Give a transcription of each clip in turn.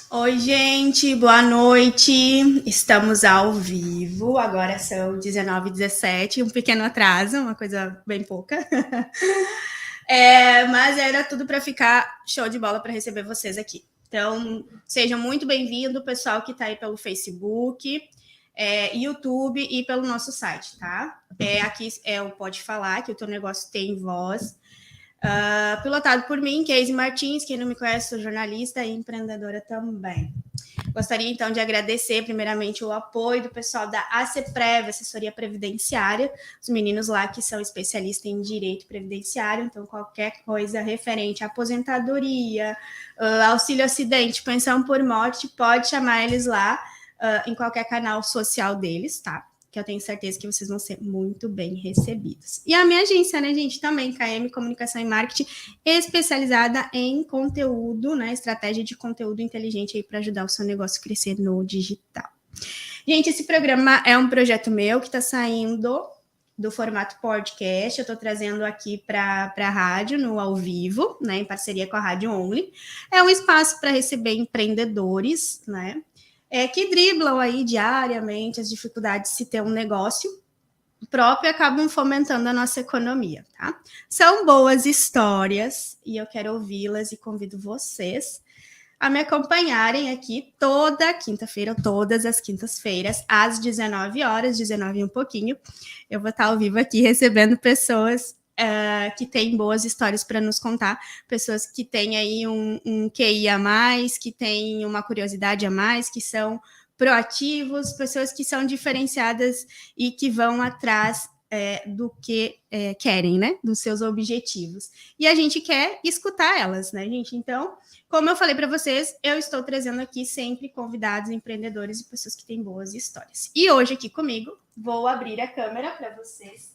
Oi, gente, boa noite. Estamos ao vivo. Agora são 19h17, um pequeno atraso, uma coisa bem pouca. Mas era tudo para ficar show de bola para receber vocês aqui. Então, sejam muito bem-vindos, pessoal que está aí pelo Facebook, YouTube e pelo nosso site, tá? Aqui é o Pode Falar, que o teu negócio tem voz. Pilotado por mim, Keise Martins. Quem não me conhece, sou jornalista e empreendedora também. Gostaria, então, de agradecer, primeiramente, o apoio do pessoal da ACPrev, Assessoria Previdenciária, os meninos lá que são especialistas em direito previdenciário, então qualquer coisa referente à aposentadoria, auxílio acidente, pensão por morte, pode chamar eles lá em qualquer canal social deles, tá? Que eu tenho certeza que vocês vão ser muito bem recebidos. E a minha agência, né, gente, também, KM Comunicação e Marketing, especializada em conteúdo, né, estratégia de conteúdo inteligente aí para ajudar o seu negócio a crescer no digital. Gente, esse programa é um projeto meu que está saindo do formato podcast. Eu estou trazendo aqui para a rádio, no ao vivo, né, em parceria com a Rádio Only. É um espaço para receber empreendedores, né, que driblam aí diariamente as dificuldades de se ter um negócio próprio e acabam fomentando a nossa economia, tá? São boas histórias e eu quero ouvi-las e convido vocês a me acompanharem aqui toda quinta-feira, todas as quintas-feiras, às 19h, 19 e um pouquinho. Eu vou estar ao vivo aqui recebendo pessoas que têm boas histórias para nos contar, pessoas que têm aí um QI a mais, que têm uma curiosidade a mais, que são proativos, pessoas que são diferenciadas e que vão atrás do que querem, né? Dos seus objetivos. E a gente quer escutar elas, né, gente? Então, como eu falei para vocês, eu estou trazendo aqui sempre convidados, empreendedores e pessoas que têm boas histórias. E hoje aqui comigo, vou abrir a câmera para vocês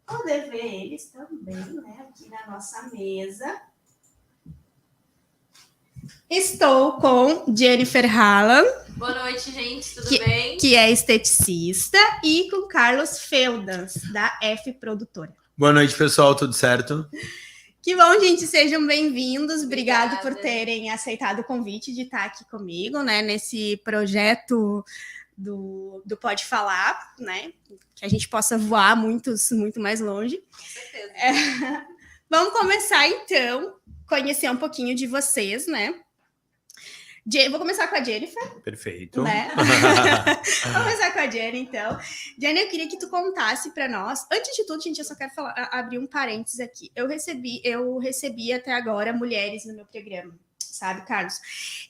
poder ver eles também, né? Aqui na nossa mesa. Estou com Jennifer Hallam. Boa noite, gente, tudo bem? Que é esteticista, e com Carlos Feldans, da F Produtora. Boa noite, pessoal, tudo certo? Que bom, gente, sejam bem-vindos. Obrigado por terem aceitado o convite de estar aqui comigo, né, nesse projeto do Pode Falar, né? Que a gente possa voar muito mais longe. Com certeza. Vamos começar, então, conhecer um pouquinho de vocês, né? Vou começar com a Jennifer. Perfeito. Né? Vou começar com a Jenny, então. Jenny, eu queria que tu contasse para nós. Antes de tudo, gente, eu só quero abrir um parênteses aqui. Eu recebi até agora mulheres no meu programa, sabe, Carlos?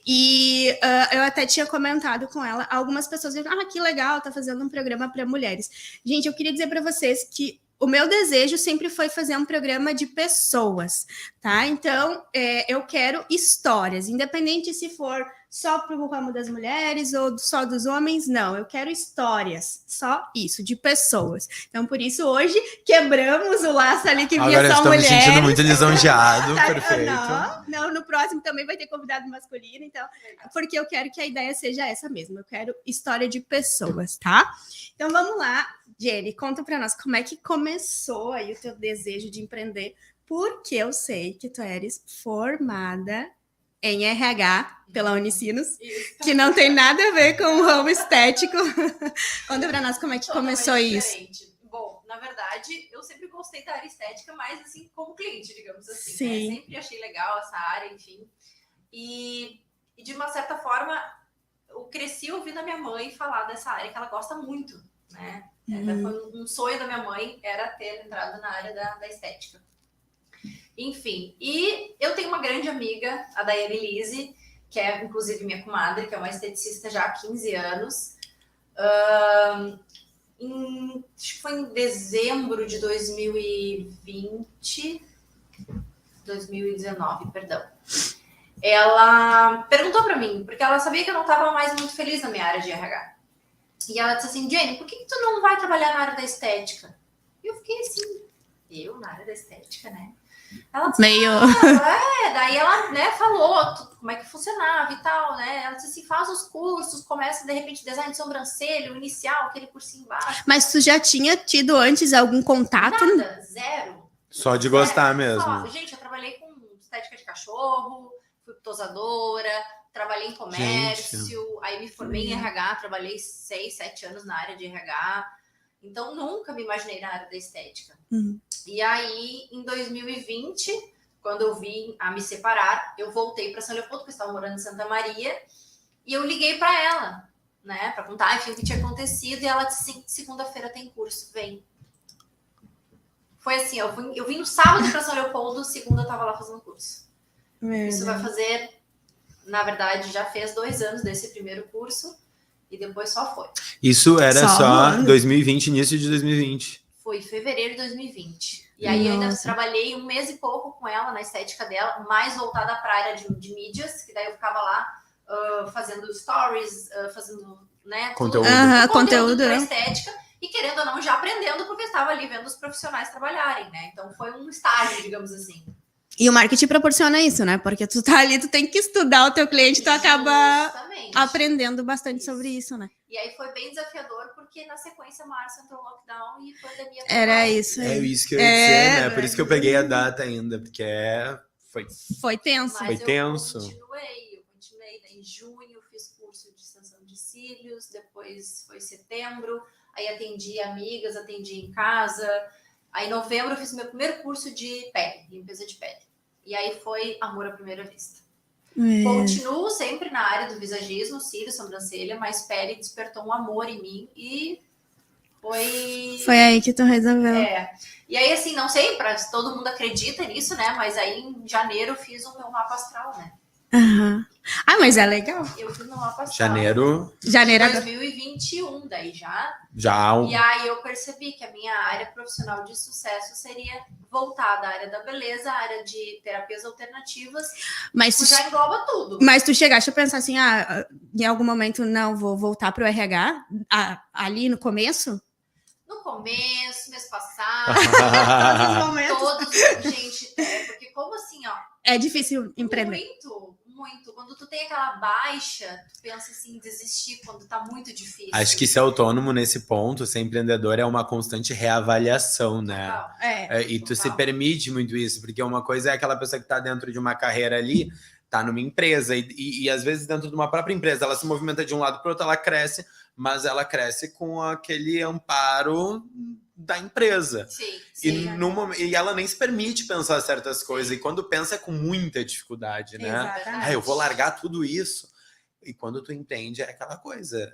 E eu até tinha comentado com ela, algumas pessoas disseram, que legal, tá fazendo um programa para mulheres. Gente, eu queria dizer para vocês que o meu desejo sempre foi fazer um programa de pessoas, tá? Então, eu quero histórias, independente se for só para o ramo das mulheres ou só dos homens, não. Eu quero histórias, só isso, de pessoas. Então, por isso, hoje, quebramos o laço ali que vinha só mulheres. Agora estou me sentindo muito lisonjeado, perfeito. Não, no próximo também vai ter convidado masculino, então, porque eu quero que a ideia seja essa mesmo. Eu quero história de pessoas, tá? Então, vamos lá. Jenny, conta para nós como é que começou aí o teu desejo de empreender, porque eu sei que tu eres formada em RH pela Unicinos, que não tem nada a ver com o ramo estético. Conta para nós como é que começou isso. Diferente. Bom, na verdade, eu sempre gostei da área estética, mas assim, como cliente, digamos assim. Sim. Né? Sempre achei legal essa área, enfim. E de uma certa forma, eu cresci ouvindo a minha mãe falar dessa área que ela gosta muito, né? Foi um sonho da minha mãe, era ter entrado na área da estética. Enfim, e eu tenho uma grande amiga, a Daiane Lise, que é inclusive minha comadre, que é uma esteticista já há 15 anos. Acho que foi em dezembro de 2019, perdão. Ela perguntou para mim, porque ela sabia que eu não estava mais muito feliz na minha área de RH. E ela disse assim, Jenny, por que tu não vai trabalhar na área da estética? E eu fiquei assim, eu na área da estética, né? Ela disse, daí ela, né, falou como é que funcionava e tal, né? Ela disse assim, faz os cursos, começa de repente design de sobrancelha, o inicial, aquele cursinho básico. Mas tu já tinha tido antes algum contato? Nada, zero. Só de gostar mesmo. Gente, eu trabalhei com estética de cachorro, fui tosadora, trabalhei em comércio, aí me formei em RH, trabalhei 6, 7 anos na área de RH. Então, nunca me imaginei na área da estética. E aí, em 2020, quando eu vim a me separar, eu voltei para São Leopoldo, porque eu estava morando em Santa Maria, e eu liguei para ela, né, para contar, enfim, o que tinha acontecido, e ela disse assim, segunda-feira tem curso, vem. Foi assim, eu vim no sábado para São Leopoldo, segunda eu estava lá fazendo curso. Isso vai fazer, na verdade, já fez 2 anos desse primeiro curso, e depois só foi. Isso era só 2020, início de 2020. Foi em fevereiro de 2020. E aí eu ainda trabalhei 1 mês e pouco com ela na estética dela, mais voltada para a área de mídias, que daí eu ficava lá fazendo stories, fazendo, né, conteúdo para estética, e querendo ou não, já aprendendo, porque eu estava ali vendo os profissionais trabalharem, né? Então foi um estágio, digamos assim. E o marketing proporciona isso, né? Porque tu tá ali, tu tem que estudar o teu cliente, tu acaba aprendendo bastante sobre isso, né? E aí foi bem desafiador, porque na sequência março entrou lockdown e pandemia. Era isso aí. É isso que eu ia dizer, né? Por isso que eu peguei a data ainda, porque foi tenso. Mas foi tenso. Eu continuei. Em junho fiz curso de extensão de cílios, depois foi setembro, aí atendi amigas, atendi em casa. Aí em novembro eu fiz meu primeiro curso de pele, limpeza de pele. E aí foi amor à primeira vista. Continuo sempre na área do visagismo, cílios, sobrancelha, mas pele despertou um amor em mim e foi aí que tu resolveu. E aí, assim, não sei, todo mundo acredita nisso, né? Mas aí em janeiro eu fiz o meu mapa astral, né? Mas é legal. Eu fiz meu mapa astral. Janeiro 2021, daí já. E aí eu percebi que a minha área profissional de sucesso seria voltada à área da beleza, à área de terapias alternativas. Mas já engloba tudo. Mas tu chegaste a pensar assim, em algum momento, não, vou voltar pro RH? Ali no começo? No começo, mês passado. Todos os momentos. Todos, gente, porque como assim, ó. É difícil empreender. Muito. Quando tu tem aquela baixa, tu pensa assim, em desistir quando tá muito difícil. Acho que ser autônomo nesse ponto, ser empreendedor, é uma constante reavaliação, né? E tu se permite muito isso, porque uma coisa é aquela pessoa que tá dentro de uma carreira ali, tá numa empresa, e às vezes dentro de uma própria empresa, ela se movimenta de um lado para o outro, ela cresce, mas ela cresce com aquele amparo da empresa. Sim. E ela nem se permite pensar certas coisas. E quando pensa é com muita dificuldade, né? Exatamente. Eu vou largar tudo isso. E quando tu entende, é aquela coisa.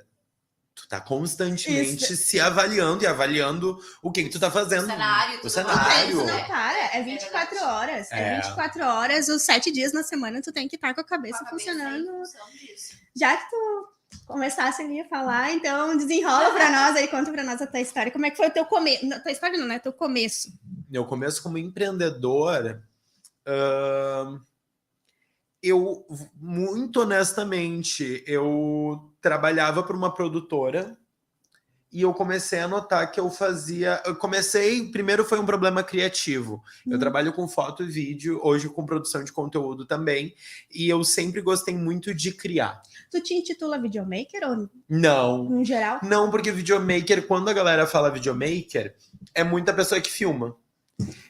Tu tá constantemente se avaliando e avaliando o que tu tá fazendo. O cenário. Isso não para. É 24 horas. É 24 horas, os 7 dias na semana, tu tem que estar com a cabeça funcionando. Já que tu começasse ali a falar, então desenrola pra nós aí, conta pra nós a tua história. Como é que foi o teu começo? Tua história não, né? Teu começo. Meu começo como empreendedor, eu, muito honestamente, eu trabalhava para uma produtora e eu comecei a notar que primeiro foi um problema criativo. Eu trabalho com foto e vídeo, hoje com produção de conteúdo também, e eu sempre gostei muito de criar. Tu te intitula videomaker ou não? No geral? Não, porque videomaker, quando a galera fala videomaker, é muita pessoa que filma.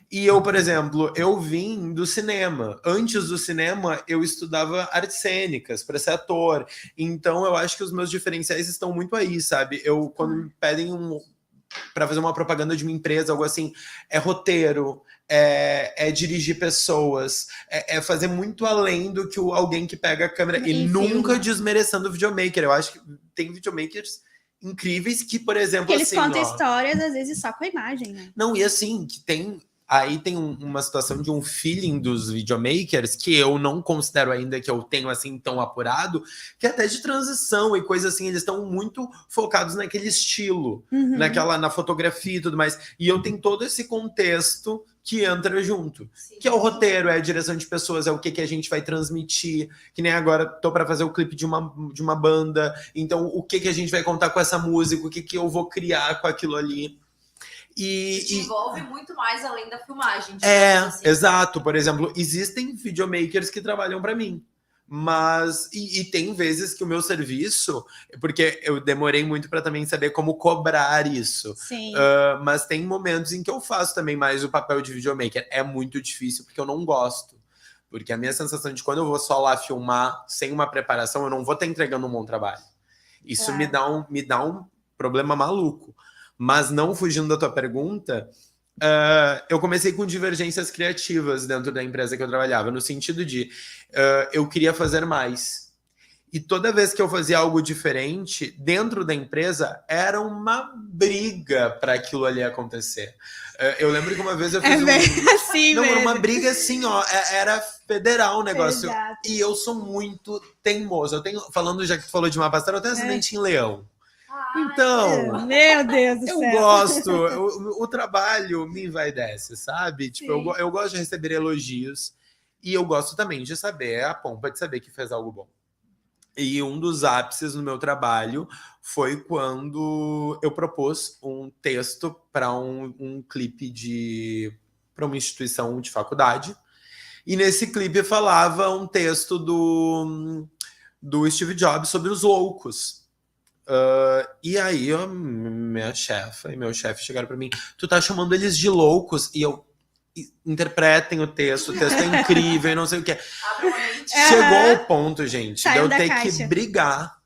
E eu, por exemplo, eu vim do cinema. Antes do cinema, eu estudava artes cênicas para ser ator. Então, eu acho que os meus diferenciais estão muito aí, sabe? Quando me pedem para fazer uma propaganda de uma empresa, algo assim, é roteiro, é dirigir pessoas, é fazer muito além do que alguém que pega a câmera. E nunca desmerecendo o videomaker. Eu acho que tem videomakers incríveis que, por exemplo, que eles contam histórias, às vezes, só com a imagem, né? Não, e assim, que tem... Aí tem uma situação de um feeling dos videomakers que eu não considero ainda que eu tenho assim tão apurado, que até de transição e coisa assim, eles estão muito focados naquele estilo, na fotografia e tudo mais. E eu tenho todo esse contexto que entra junto, que é o roteiro, é a direção de pessoas, é o que a gente vai transmitir, que nem agora tô para fazer o clipe de uma banda, então o que a gente vai contar com essa música, o que eu vou criar com aquilo ali. Te envolve muito mais além da filmagem. Assim. Exato. Por exemplo, existem videomakers que trabalham para mim. Mas, e tem vezes que o meu serviço, porque eu demorei muito para também saber como cobrar isso. Sim. Mas tem momentos em que eu faço também mais o papel de videomaker. É muito difícil, porque eu não gosto. Porque a minha sensação de quando eu vou só lá filmar sem uma preparação, eu não vou estar entregando um bom trabalho. Isso me dá um problema maluco. Mas não fugindo da tua pergunta, eu comecei com divergências criativas dentro da empresa que eu trabalhava, no sentido de eu queria fazer mais. E toda vez que eu fazia algo diferente, dentro da empresa, era uma briga para aquilo ali acontecer. Eu lembro que uma vez eu fiz era uma briga assim, era federal o negócio. Exato. E eu sou muito teimoso. Falando, já que tu falou de uma pastora, eu tenho acidente em Leão. Então, meu Deus do céu. Eu gosto, o trabalho me envaidece, sabe? Tipo, eu gosto de receber elogios e eu gosto também de saber a pompa de saber que fez algo bom. E um dos ápices no meu trabalho foi quando eu propus um texto para um clipe para uma instituição de faculdade. E nesse clipe falava um texto do Steve Jobs sobre os loucos. E aí minha chefa e meu chefe chegaram para mim, tu tá chamando eles de loucos? E eu, interpretem o texto é incrível e não sei o que. Chegou ao ponto, gente, de eu ter que brigar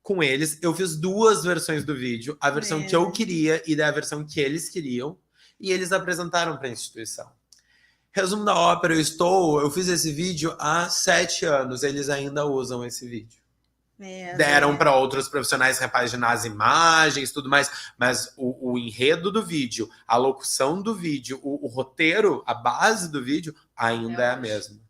com eles. Eu fiz 2 versões do vídeo, a versão que eu queria e da versão que eles queriam, e eles apresentaram para a instituição. Resumo da ópera, eu fiz esse vídeo há 7 anos, eles ainda usam esse vídeo. Deram para outros profissionais repaginar as imagens, tudo mais, mas o enredo do vídeo, a locução do vídeo, o roteiro, a base do vídeo ainda é a mesma.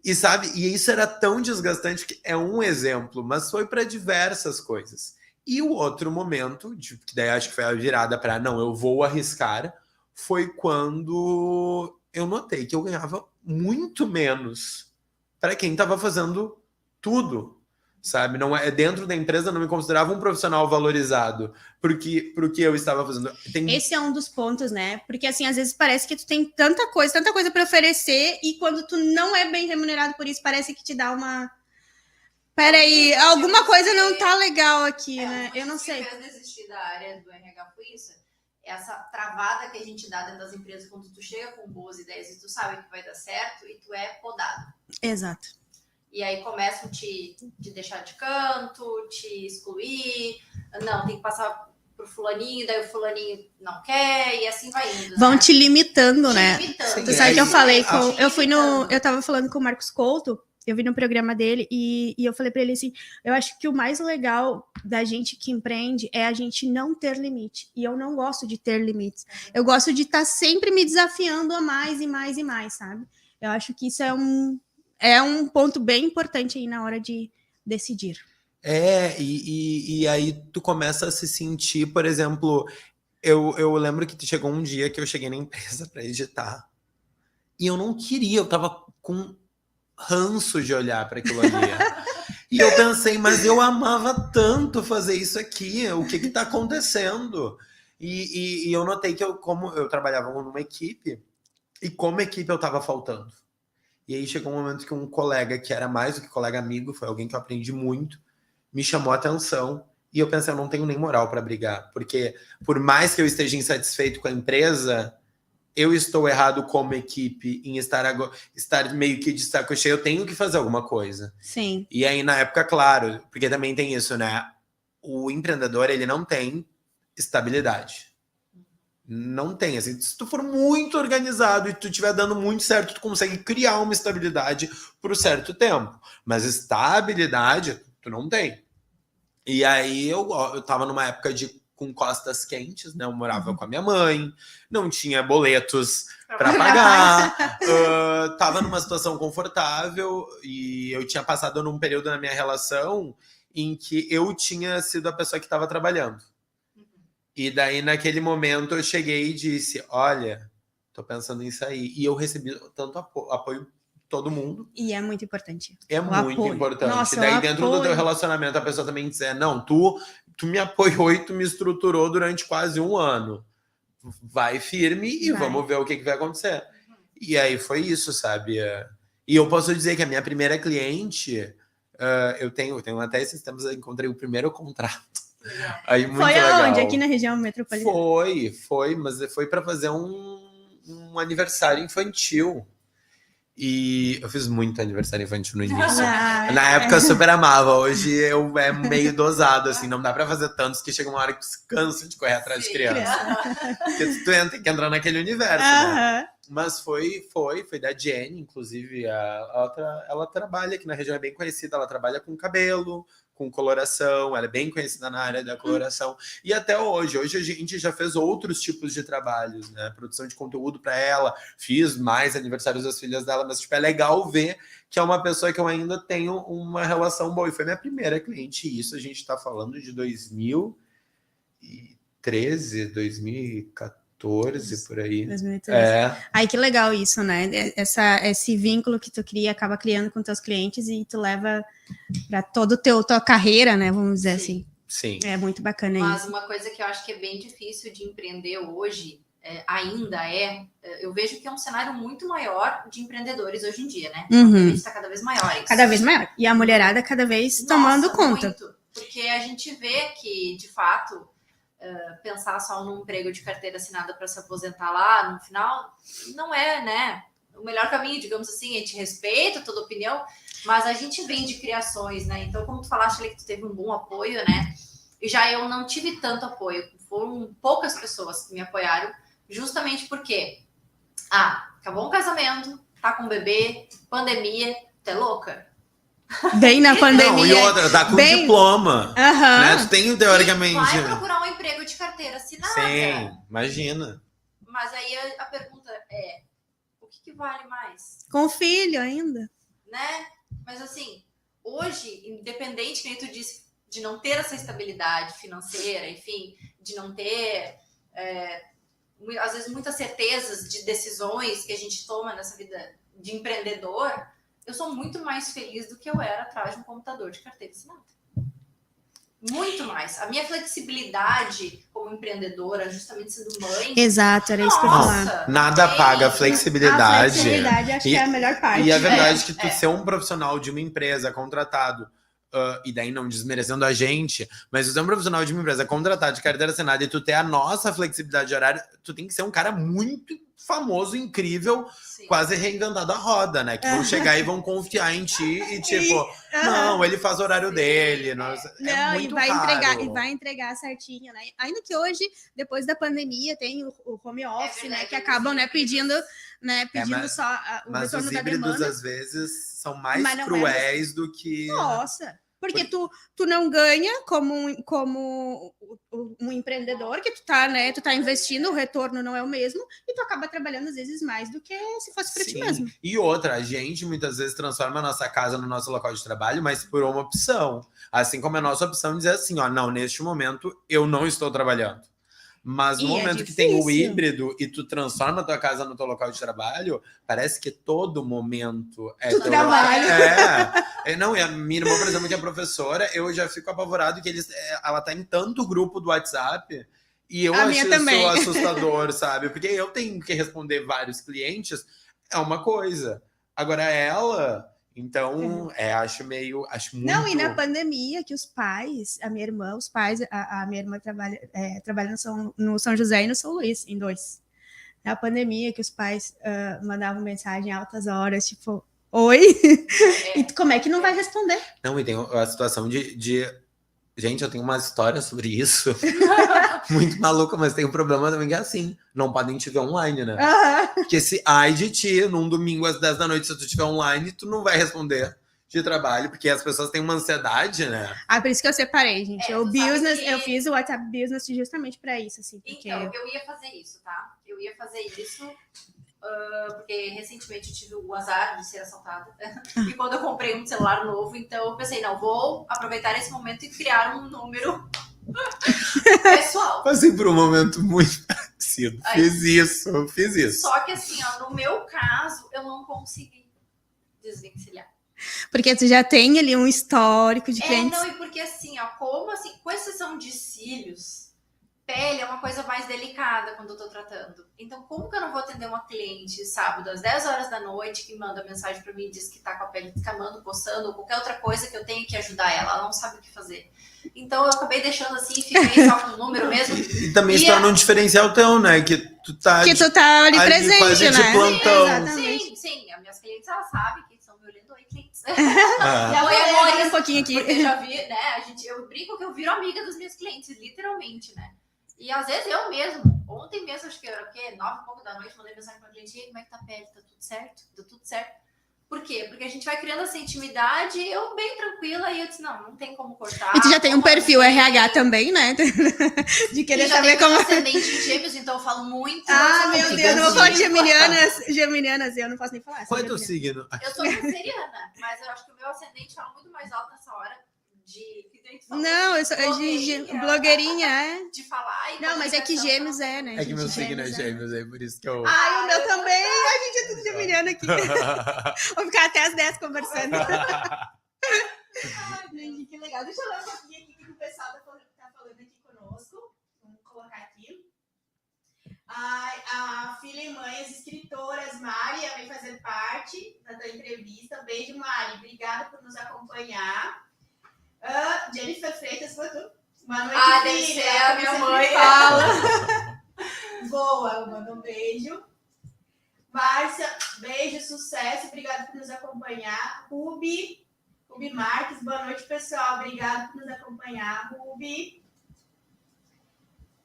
E sabe, e isso era tão desgastante que é um exemplo, mas foi para diversas coisas. E o outro momento, que daí acho que foi a virada para não, eu vou arriscar, foi quando eu notei que eu ganhava muito menos para quem estava fazendo tudo. Sabe, não é dentro da empresa, não me considerava um profissional valorizado porque eu estava fazendo. Esse é um dos pontos, né? Porque assim, às vezes parece que tu tem tanta coisa para oferecer e quando tu não é bem remunerado por isso, parece que te dá uma. Peraí, alguma coisa não tá legal aqui, né? Eu não sei. Eu desistir da área do RH foi isso. Essa travada que a gente dá dentro das empresas quando tu chega com boas ideias e tu sabe que vai dar certo e tu é podado. Exato. E aí começam a te deixar de canto, te excluir. Não, tem que passar pro fulaninho, daí o fulaninho não quer, e assim vai indo. Vão né? te limitando, né? Sim, Tu sabe que eu falei com... Eu tava falando com o Marcos Couto, eu vi no programa dele, e eu falei pra ele assim, eu acho que o mais legal da gente que empreende é a gente não ter limite. E eu não gosto de ter limites. Eu gosto de estar sempre me desafiando a mais e mais e mais, sabe? Eu acho que isso é um ponto bem importante aí na hora de decidir. E aí tu começa a se sentir, por exemplo, eu lembro que chegou um dia que eu cheguei na empresa para editar e eu não queria, eu tava com ranço de olhar para aquilo ali. E eu pensei, mas eu amava tanto fazer isso aqui, o que tá acontecendo? E eu notei que como eu trabalhava numa equipe, e como equipe eu tava faltando. E aí chegou um momento que um colega, que era mais do que colega amigo, foi alguém que eu aprendi muito, me chamou a atenção, e eu pensei, eu não tenho nem moral para brigar, porque por mais que eu esteja insatisfeito com a empresa, eu estou errado como equipe em estar meio que de saco cheio, eu tenho que fazer alguma coisa. Sim. E aí, na época, claro, porque também tem isso, né? O empreendedor, ele não tem estabilidade. Não tem, assim, se tu for muito organizado e tu estiver dando muito certo, tu consegue criar uma estabilidade por um certo tempo. Mas estabilidade, tu não tem. E aí, eu tava numa época com costas quentes, né? Eu morava com a minha mãe, não tinha boletos para pagar, tava numa situação confortável e eu tinha passado num período na minha relação em que eu tinha sido a pessoa que estava trabalhando. E daí, naquele momento, eu cheguei e disse, olha, tô pensando em sair. E eu recebi tanto apoio de todo mundo. E é muito importante. É muito importante. Nossa, daí, dentro do teu relacionamento, a pessoa também dizer, não, tu me apoiou e tu me estruturou durante quase um ano. Vai firme e vamos ver o que vai acontecer. E aí foi isso, sabe? E eu posso dizer que a minha primeira cliente, eu tenho até esses tempos, eu encontrei o primeiro contrato. Aí, muito foi legal. aonde? Aqui na região metropolitana? Foi, mas foi para fazer um aniversário infantil. E eu fiz muito aniversário infantil no início. Na época eu super amava, hoje é meio dosado, assim, não dá pra fazer tantos que chega uma hora que você cansa de correr atrás de criança. Porque tu tem que entrar naquele universo, né? Mas foi da Jenny, inclusive, ela trabalha aqui na região, é bem conhecida, ela trabalha com cabelo, com coloração, ela é bem conhecida na área da coloração. E até hoje a gente já fez outros tipos de trabalhos, né? Produção de conteúdo para ela, fiz mais aniversários das filhas dela, mas tipo, é legal ver que é uma pessoa que eu ainda tenho uma relação boa. E foi minha primeira cliente, e isso a gente tá falando de 2013, 2014, por aí. 2013. Ai, que legal isso, né? Esse vínculo que tu cria, acaba criando com teus clientes e tu leva para toda tua carreira, né? Vamos dizer assim. Sim. É muito bacana isso. Mas uma coisa que eu acho que é bem difícil de empreender hoje, eu vejo que é um cenário muito maior de empreendedores hoje em dia, né? A gente está cada vez maior. Cada vez maior. E a mulherada cada vez tomando conta. Muito. Porque a gente vê que, de fato, pensar só num emprego de carteira assinada para se aposentar lá no final, não é, né? O melhor caminho, digamos assim. A gente respeita toda opinião, mas a gente vem de criações, né? Então, como tu falaste ali que tu teve um bom apoio, né? E já eu não tive tanto apoio. Foram poucas pessoas que me apoiaram, justamente porque acabou um casamento, tá com um bebê, pandemia, tu é louca? Bem na pandemia. Não, e outra, tá com diploma. Né? Tu tem, teoricamente... Vai procurar um emprego de carteira assinada. Sim, imagina. Mas aí a pergunta é, o que vale mais? Com filho ainda. Né? Mas assim, hoje, independente, como tu disse, de não ter essa estabilidade financeira, enfim, de não ter, às vezes, muitas certezas de decisões que a gente toma nessa vida de empreendedor, eu sou muito mais feliz do que eu era atrás de um computador de carteira assinada. Muito mais. A minha flexibilidade como empreendedora, justamente sendo mãe... Exato, era isso que eu ia falar. Nada paga a flexibilidade. A flexibilidade acho que é a melhor parte. E a verdade é que tu ser um profissional de uma empresa contratado, e daí não desmerecendo a gente, mas tu ser um profissional de uma empresa contratado de carteira assinada e tu ter a nossa flexibilidade de horário, tu tem que ser um cara muito famoso, incrível, Sim. quase reinventado a roda, né? Que vão chegar e vão confiar em ti e tipo, não, ele faz o horário dele. Nossa, é Não, muito e vai raro. entregar certinho, né? Ainda que hoje, depois da pandemia, tem o home office, verdade, né? Que acabam, né, pedindo mas- só o Mas retorno os da híbridos, demanda. às vezes, são mais Mas não é cruéis do que... Nossa! Porque tu não ganha como um empreendedor, que tu tá investindo, o retorno não é o mesmo, e tu acaba trabalhando às vezes mais do que se fosse para ti Sim. mesmo. E outra, a gente muitas vezes transforma a nossa casa no nosso local de trabalho, mas por uma opção. Assim como a nossa opção dizer assim, ó, não, neste momento eu não estou trabalhando. Mas no E é momento que tem o difícil. híbrido e tu transforma a tua casa no teu local de trabalho, parece que todo momento é Tu teu trabalha. Não, e a minha irmã, por exemplo, que é professora, eu já fico apavorado que ela tá em tanto grupo do WhatsApp e eu A acho minha isso também. assustador, sabe? Porque eu tenho que responder vários clientes, é uma coisa. Agora ela... Então, acho muito... Não, e na pandemia, que os pais, a minha irmã, a minha irmã trabalha no São José e no São Luís, em 2. Na pandemia, que os pais mandavam mensagem altas horas, tipo, oi? E como é que não vai responder? Não, e tem a situação de... Gente, eu tenho uma história sobre isso. Muito maluca, mas tem um problema também que é assim. Não podem te ver online, né? Porque se ai de ti, num domingo às 10 da noite, se tu estiver online, tu não vai responder de trabalho, porque as pessoas têm uma ansiedade, né? Por isso que eu separei, gente. Eu fiz o WhatsApp Business justamente para isso, assim. Porque... Então, eu ia fazer isso, tá? Eu ia fazer isso porque recentemente eu tive o azar de ser assaltada. E quando eu comprei um celular novo, então eu pensei, não, vou aproveitar esse momento e criar um número pessoal. Passei por um momento muito parecido. Fiz isso. Só que assim, ó, no meu caso, eu não consegui desvencilhar. Porque tu já tem ali um histórico de clientes. Não, e porque assim, ó, como assim, com exceção de cílios, pele é uma coisa mais delicada quando eu tô tratando. Então, como que eu não vou atender uma cliente sábado às 10 horas da noite que manda mensagem pra mim e diz que tá com a pele descamando, coçando, ou qualquer outra coisa que eu tenho que ajudar ela não sabe o que fazer. Então, eu acabei deixando assim e fiquei só com o número mesmo. E também se torna um diferencial teu, né? Que tu tá ali presente, quase né? de plantão. Sim. As minhas clientes, elas sabem que são meu lindo. Oi, clientes. Oi, um pouquinho aqui. Porque já vi, né? Eu brinco que eu viro amiga dos meus clientes, literalmente, né? E às vezes eu mesmo, ontem mesmo, acho que era o quê? 9 e pouco da noite, mandei mensagem pra cliente, como é que tá a pele? Tá tudo certo? Tá tudo certo. Por quê? Porque a gente vai criando essa intimidade, eu bem tranquila, e eu disse, não tem como cortar. E tu já tem um perfil RH também, né? De querer saber como... Eu ascendente em gêmeos, então eu falo muito. Meu Deus, eu vou falar de geminianas, eu não posso nem falar. Qual é teu signo? Eu sou canceriana, mas eu acho que o meu ascendente fala muito mais alto nessa hora de... Não, eu sou blogueirinha, de falar. Não, mas é que gêmeos né? É que meu signo é gêmeos, é por isso que eu... Ai, o meu também. A gente é tudo geminiano aqui. Vou ficar até as 10 conversando. Gente, que legal. Deixa eu ler um pouquinho aqui que o pessoal tá falando aqui conosco. Vamos colocar aqui. A filha e mãe, as escritoras, Mari, vem fazer parte da tua entrevista. Beijo, Mari. Obrigada por nos acompanhar. Jennifer Freitas, foi tu? Boa noite, filha. A minha mãe fala. Boa, manda um beijo. Márcia, beijo, sucesso. Obrigada por nos acompanhar. Rubi Marques, boa noite, pessoal. Obrigada por nos acompanhar. Rubi.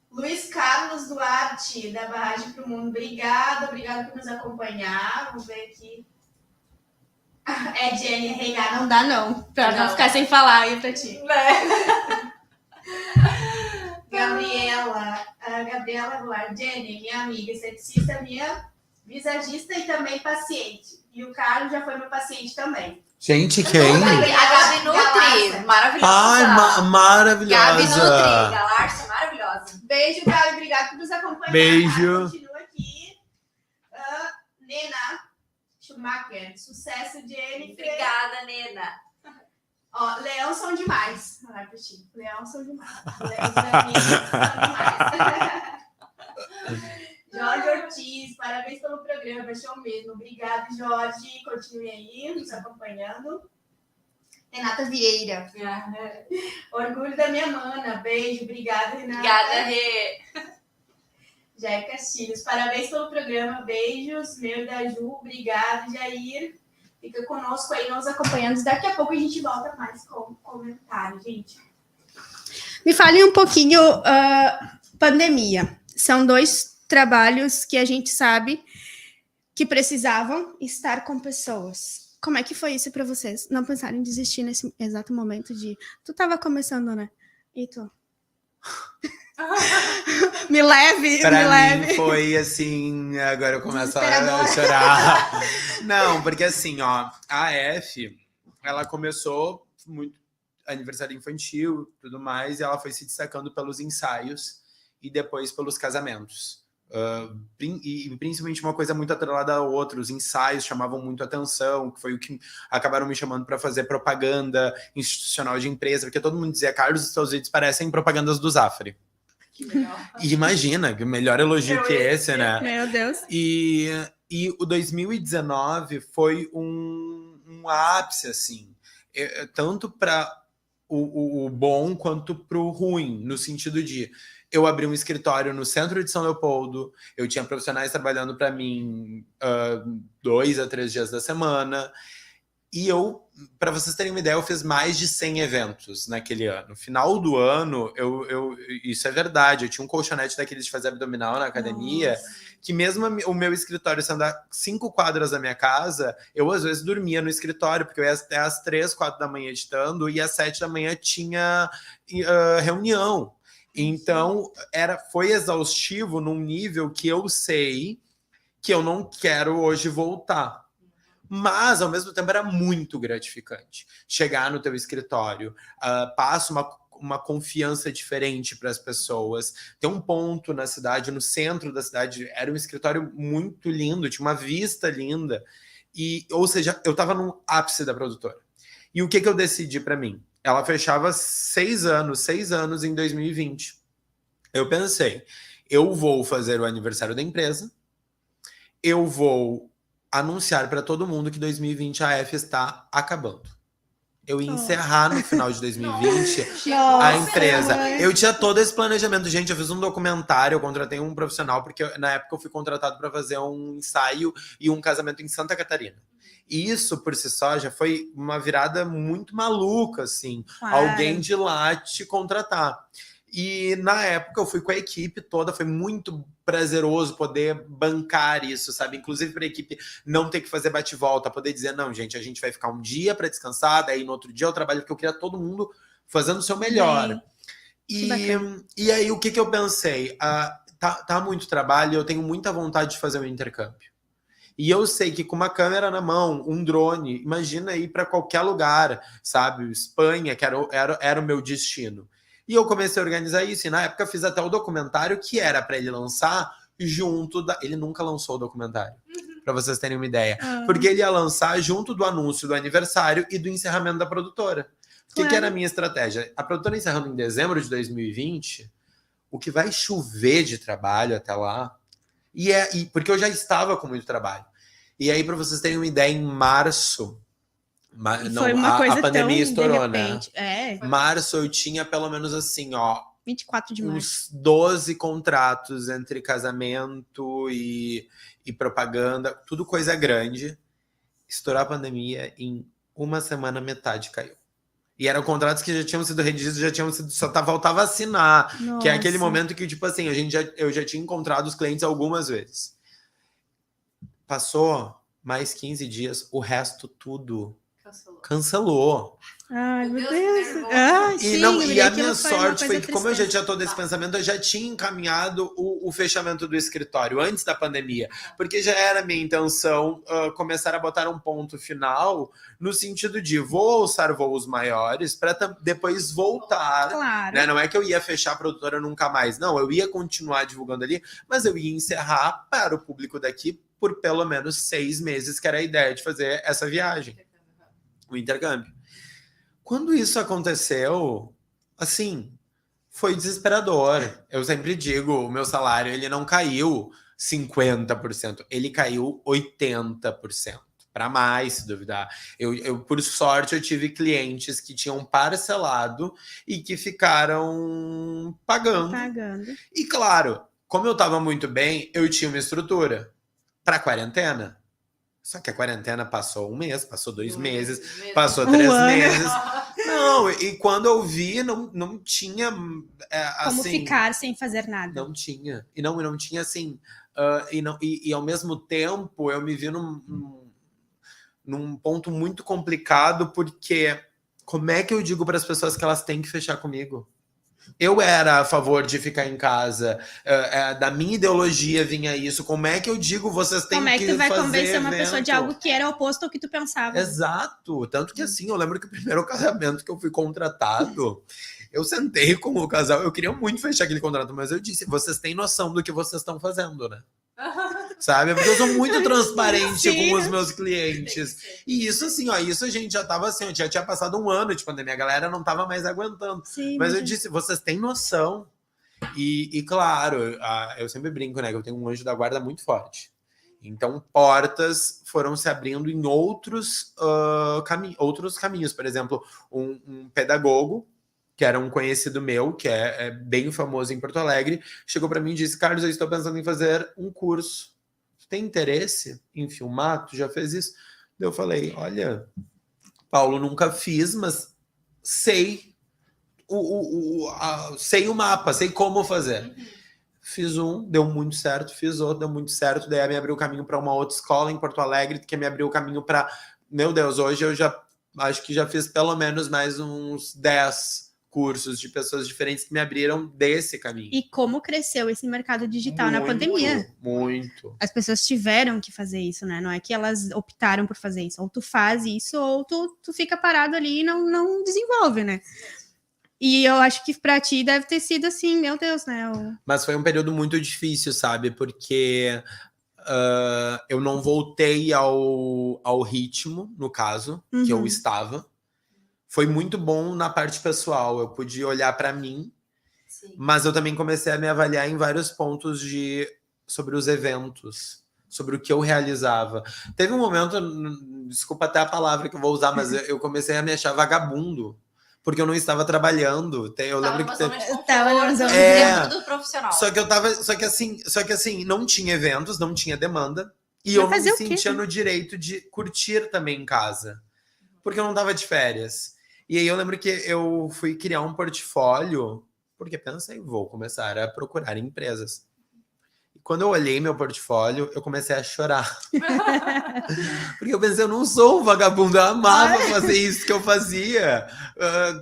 Luiz Carlos Duarte, da Barragem para o Mundo. Obrigada por nos acompanhar. Vamos ver aqui. Jenny Reigar, não dá não, pra não ficar sem falar aí pra ti. Gabriela Goulart, Jenny, minha amiga, esteticista, minha visagista e também paciente. E o Carlos já foi meu paciente também. Gente, quem? A Gabi Nutri, maravilhosa. Ai, maravilhosa. Gabi Nutri, Galarça, maravilhosa. Beijo, Gabi, obrigada por nos acompanhar. Beijo. Continua aqui. Nena Schumacher, sucesso, Jennifer. Obrigada, Nena. Ó, Leão são demais. Olha pra ti. Leão são demais. Leão são demais. Jorge Ortiz, parabéns pelo programa, show mesmo. Obrigada, Jorge. Continue aí, nos acompanhando. Renata Vieira. Orgulho da minha mana. Beijo, obrigada, Renata. Obrigada, Rê. Jair Castilhos, parabéns pelo programa, beijos, meu e da Ju, obrigado, Jair. Fica conosco aí, nos acompanhando. Daqui a pouco a gente volta mais com comentário, gente. Me fale um pouquinho, pandemia. São 2 trabalhos que a gente sabe que precisavam estar com pessoas. Como é que foi isso para vocês? Não pensaram em desistir nesse exato momento de... Tu estava começando, né? E tu? Me leve. Pra mim foi assim, agora eu começo a chorar. Não, porque assim, ó, a F, ela começou muito aniversário infantil, tudo mais, e ela foi se destacando pelos ensaios e depois pelos casamentos. E principalmente uma coisa muito atrelada a outra, os ensaios chamavam muito atenção, que foi o que acabaram me chamando para fazer propaganda institucional de empresa, porque todo mundo dizia, Carlos, os seus vídeos parecem propagandas do Zafre. Que legal. E imagina, que melhor elogio que esse, né? Meu Deus. E o 2019 foi um ápice, assim, tanto para o bom quanto para o ruim, no sentido de eu abri um escritório no centro de São Leopoldo, eu tinha profissionais trabalhando para mim 2 a 3 dias da semana, e eu, para vocês terem uma ideia, eu fiz mais de 100 eventos naquele ano. No final do ano, isso é verdade, eu tinha um colchonete daqueles de fazer abdominal na academia, que mesmo o meu escritório sendo a 5 quadras da minha casa, eu às vezes dormia no escritório, porque eu ia até às 3, 4 da manhã editando, e às 7 da manhã tinha reunião. Então, foi exaustivo num nível que eu sei que eu não quero hoje voltar. Mas, ao mesmo tempo, era muito gratificante. Chegar no teu escritório, passa uma confiança diferente para as pessoas. Tem um ponto na cidade, no centro da cidade, era um escritório muito lindo, tinha uma vista linda. Ou seja, eu estava no ápice da produtora. E o que eu decidi para mim? Ela fechava 6 anos em 2020. Eu pensei, eu vou fazer o aniversário da empresa, eu vou anunciar para todo mundo que 2020 a F está acabando. Eu ia encerrar no final de 2020 a empresa. Eu tinha todo esse planejamento. Gente, eu fiz um documentário, eu contratei um profissional, porque na época eu fui contratado para fazer um ensaio e um casamento em Santa Catarina. E isso, por si só, já foi uma virada muito maluca, assim. Claro. Alguém de lá te contratar. E na época eu fui com a equipe toda, foi muito prazeroso poder bancar isso, sabe? Inclusive para a equipe não ter que fazer bate-volta, poder dizer, não, gente, a gente vai ficar um dia para descansar, daí no outro dia eu trabalho, porque eu queria todo mundo fazendo o seu melhor. E aí o que eu pensei? Tá muito trabalho, eu tenho muita vontade de fazer um intercâmbio. E eu sei que com uma câmera na mão, um drone, imagina ir para qualquer lugar, sabe? Espanha, que era o meu destino. E eu comecei a organizar isso, e na época fiz até o documentário que era para ele lançar junto da... Ele nunca lançou o documentário, para vocês terem uma ideia. Porque ele ia lançar junto do anúncio do aniversário e do encerramento da produtora. O que era a minha estratégia? A produtora encerrando em dezembro de 2020, o que vai chover de trabalho até lá, porque eu já estava com muito trabalho. E aí, para vocês terem uma ideia, em março... Foi uma coisa a pandemia tão estourou, de repente, né? Março eu tinha pelo menos assim, 24 de março. Uns 12 contratos entre casamento e propaganda, tudo coisa grande. Estourou a pandemia, em uma semana metade caiu. E eram contratos que já tinham sido redigidos, só faltava assinar. Nossa. Que é aquele momento que, tipo assim, eu já tinha encontrado os clientes algumas vezes. Passou mais 15 dias, o resto tudo cancelou. Ai, meu Deus. E a minha sorte foi que, como eu já tinha todo esse pensamento, eu já tinha encaminhado o fechamento do escritório antes da pandemia, porque já era minha intenção começar a botar um ponto final no sentido de vou alçar voos maiores para depois voltar. Claro. Né? Não é que eu ia fechar a produtora nunca mais, não, eu ia continuar divulgando ali, mas eu ia encerrar para o público daqui por pelo menos 6 meses, que era a ideia de fazer essa viagem, o intercâmbio. Quando isso aconteceu, assim, foi desesperador. Eu sempre digo, o meu salário, ele não caiu 50%, ele caiu 80%. Para mais, se duvidar. Eu, por sorte, eu tive clientes que tinham parcelado e que ficaram pagando. E claro, como eu tava muito bem, eu tinha uma estrutura pra quarentena. Só que a quarentena passou 1 mês, passou 2 meses, passou 3 meses. Não, e quando eu vi, não tinha Como assim, ficar sem fazer nada. não tinha. E não tinha assim. E ao mesmo tempo eu me vi num ponto muito complicado, porque como é que eu digo para as pessoas que elas têm que fechar comigo? Eu era a favor de ficar em casa, da minha ideologia vinha isso. Como é que eu digo vocês têm que fazer Como é que tu vai convencer uma evento? pessoa de algo que era oposto ao que tu pensava? Exato. Tanto que assim, eu lembro que o primeiro casamento que eu fui contratado, eu sentei com o casal, eu queria muito fechar aquele contrato, mas eu disse, vocês têm noção do que vocês estão fazendo, né? Sabe? Porque eu sou muito transparente Sim. com os meus clientes. E isso assim, ó, isso a gente já tava assim, já tinha passado 1 ano de pandemia, a galera não tava mais aguentando. Sim, Mas eu disse, vocês têm noção. E claro, eu sempre brinco, né, que eu tenho um anjo da guarda muito forte. Então, portas foram se abrindo em outros caminhos. Por exemplo, um pedagogo, que era um conhecido meu, que é bem famoso em Porto Alegre, chegou para mim e disse, Carlos, eu estou pensando em fazer um curso. Tu tem interesse em filmar? Tu já fez isso? Eu falei, olha, Paulo, nunca fiz, mas sei sei o mapa, sei como fazer. Fiz deu muito certo, fiz outro, deu muito certo, daí me abriu o caminho para uma outra escola em Porto Alegre, que me abriu o caminho para, meu Deus, hoje eu já acho que já fiz pelo menos mais uns 10 cursos de pessoas diferentes que me abriram desse caminho. E como cresceu esse mercado digital na pandemia? Muito. As pessoas tiveram que fazer isso, né? Não é que elas optaram por fazer isso. Ou tu faz isso, ou tu fica parado ali e não desenvolve, né? E eu acho que pra ti deve ter sido assim, meu Deus, né? Mas foi um período muito difícil, sabe? Porque eu não voltei ao ritmo, no caso, que eu estava. Foi muito bom na parte pessoal. Eu pude olhar para mim, mas eu também comecei a me avaliar em vários pontos sobre os eventos, sobre o que eu realizava. Teve um momento, desculpa até a palavra que eu vou usar, mas eu comecei a me achar vagabundo, porque eu não estava trabalhando. Eu lembro que dentro do profissional. Só que assim, não tinha eventos, não tinha demanda, e eu não me sentia no direito de curtir também em casa, porque eu não tava de férias. E aí eu lembro que eu fui criar um portfólio, porque pensei, vou começar a procurar empresas. E quando eu olhei meu portfólio, eu comecei a chorar. Porque eu pensei, eu não sou um vagabundo, eu amava fazer isso que eu fazia.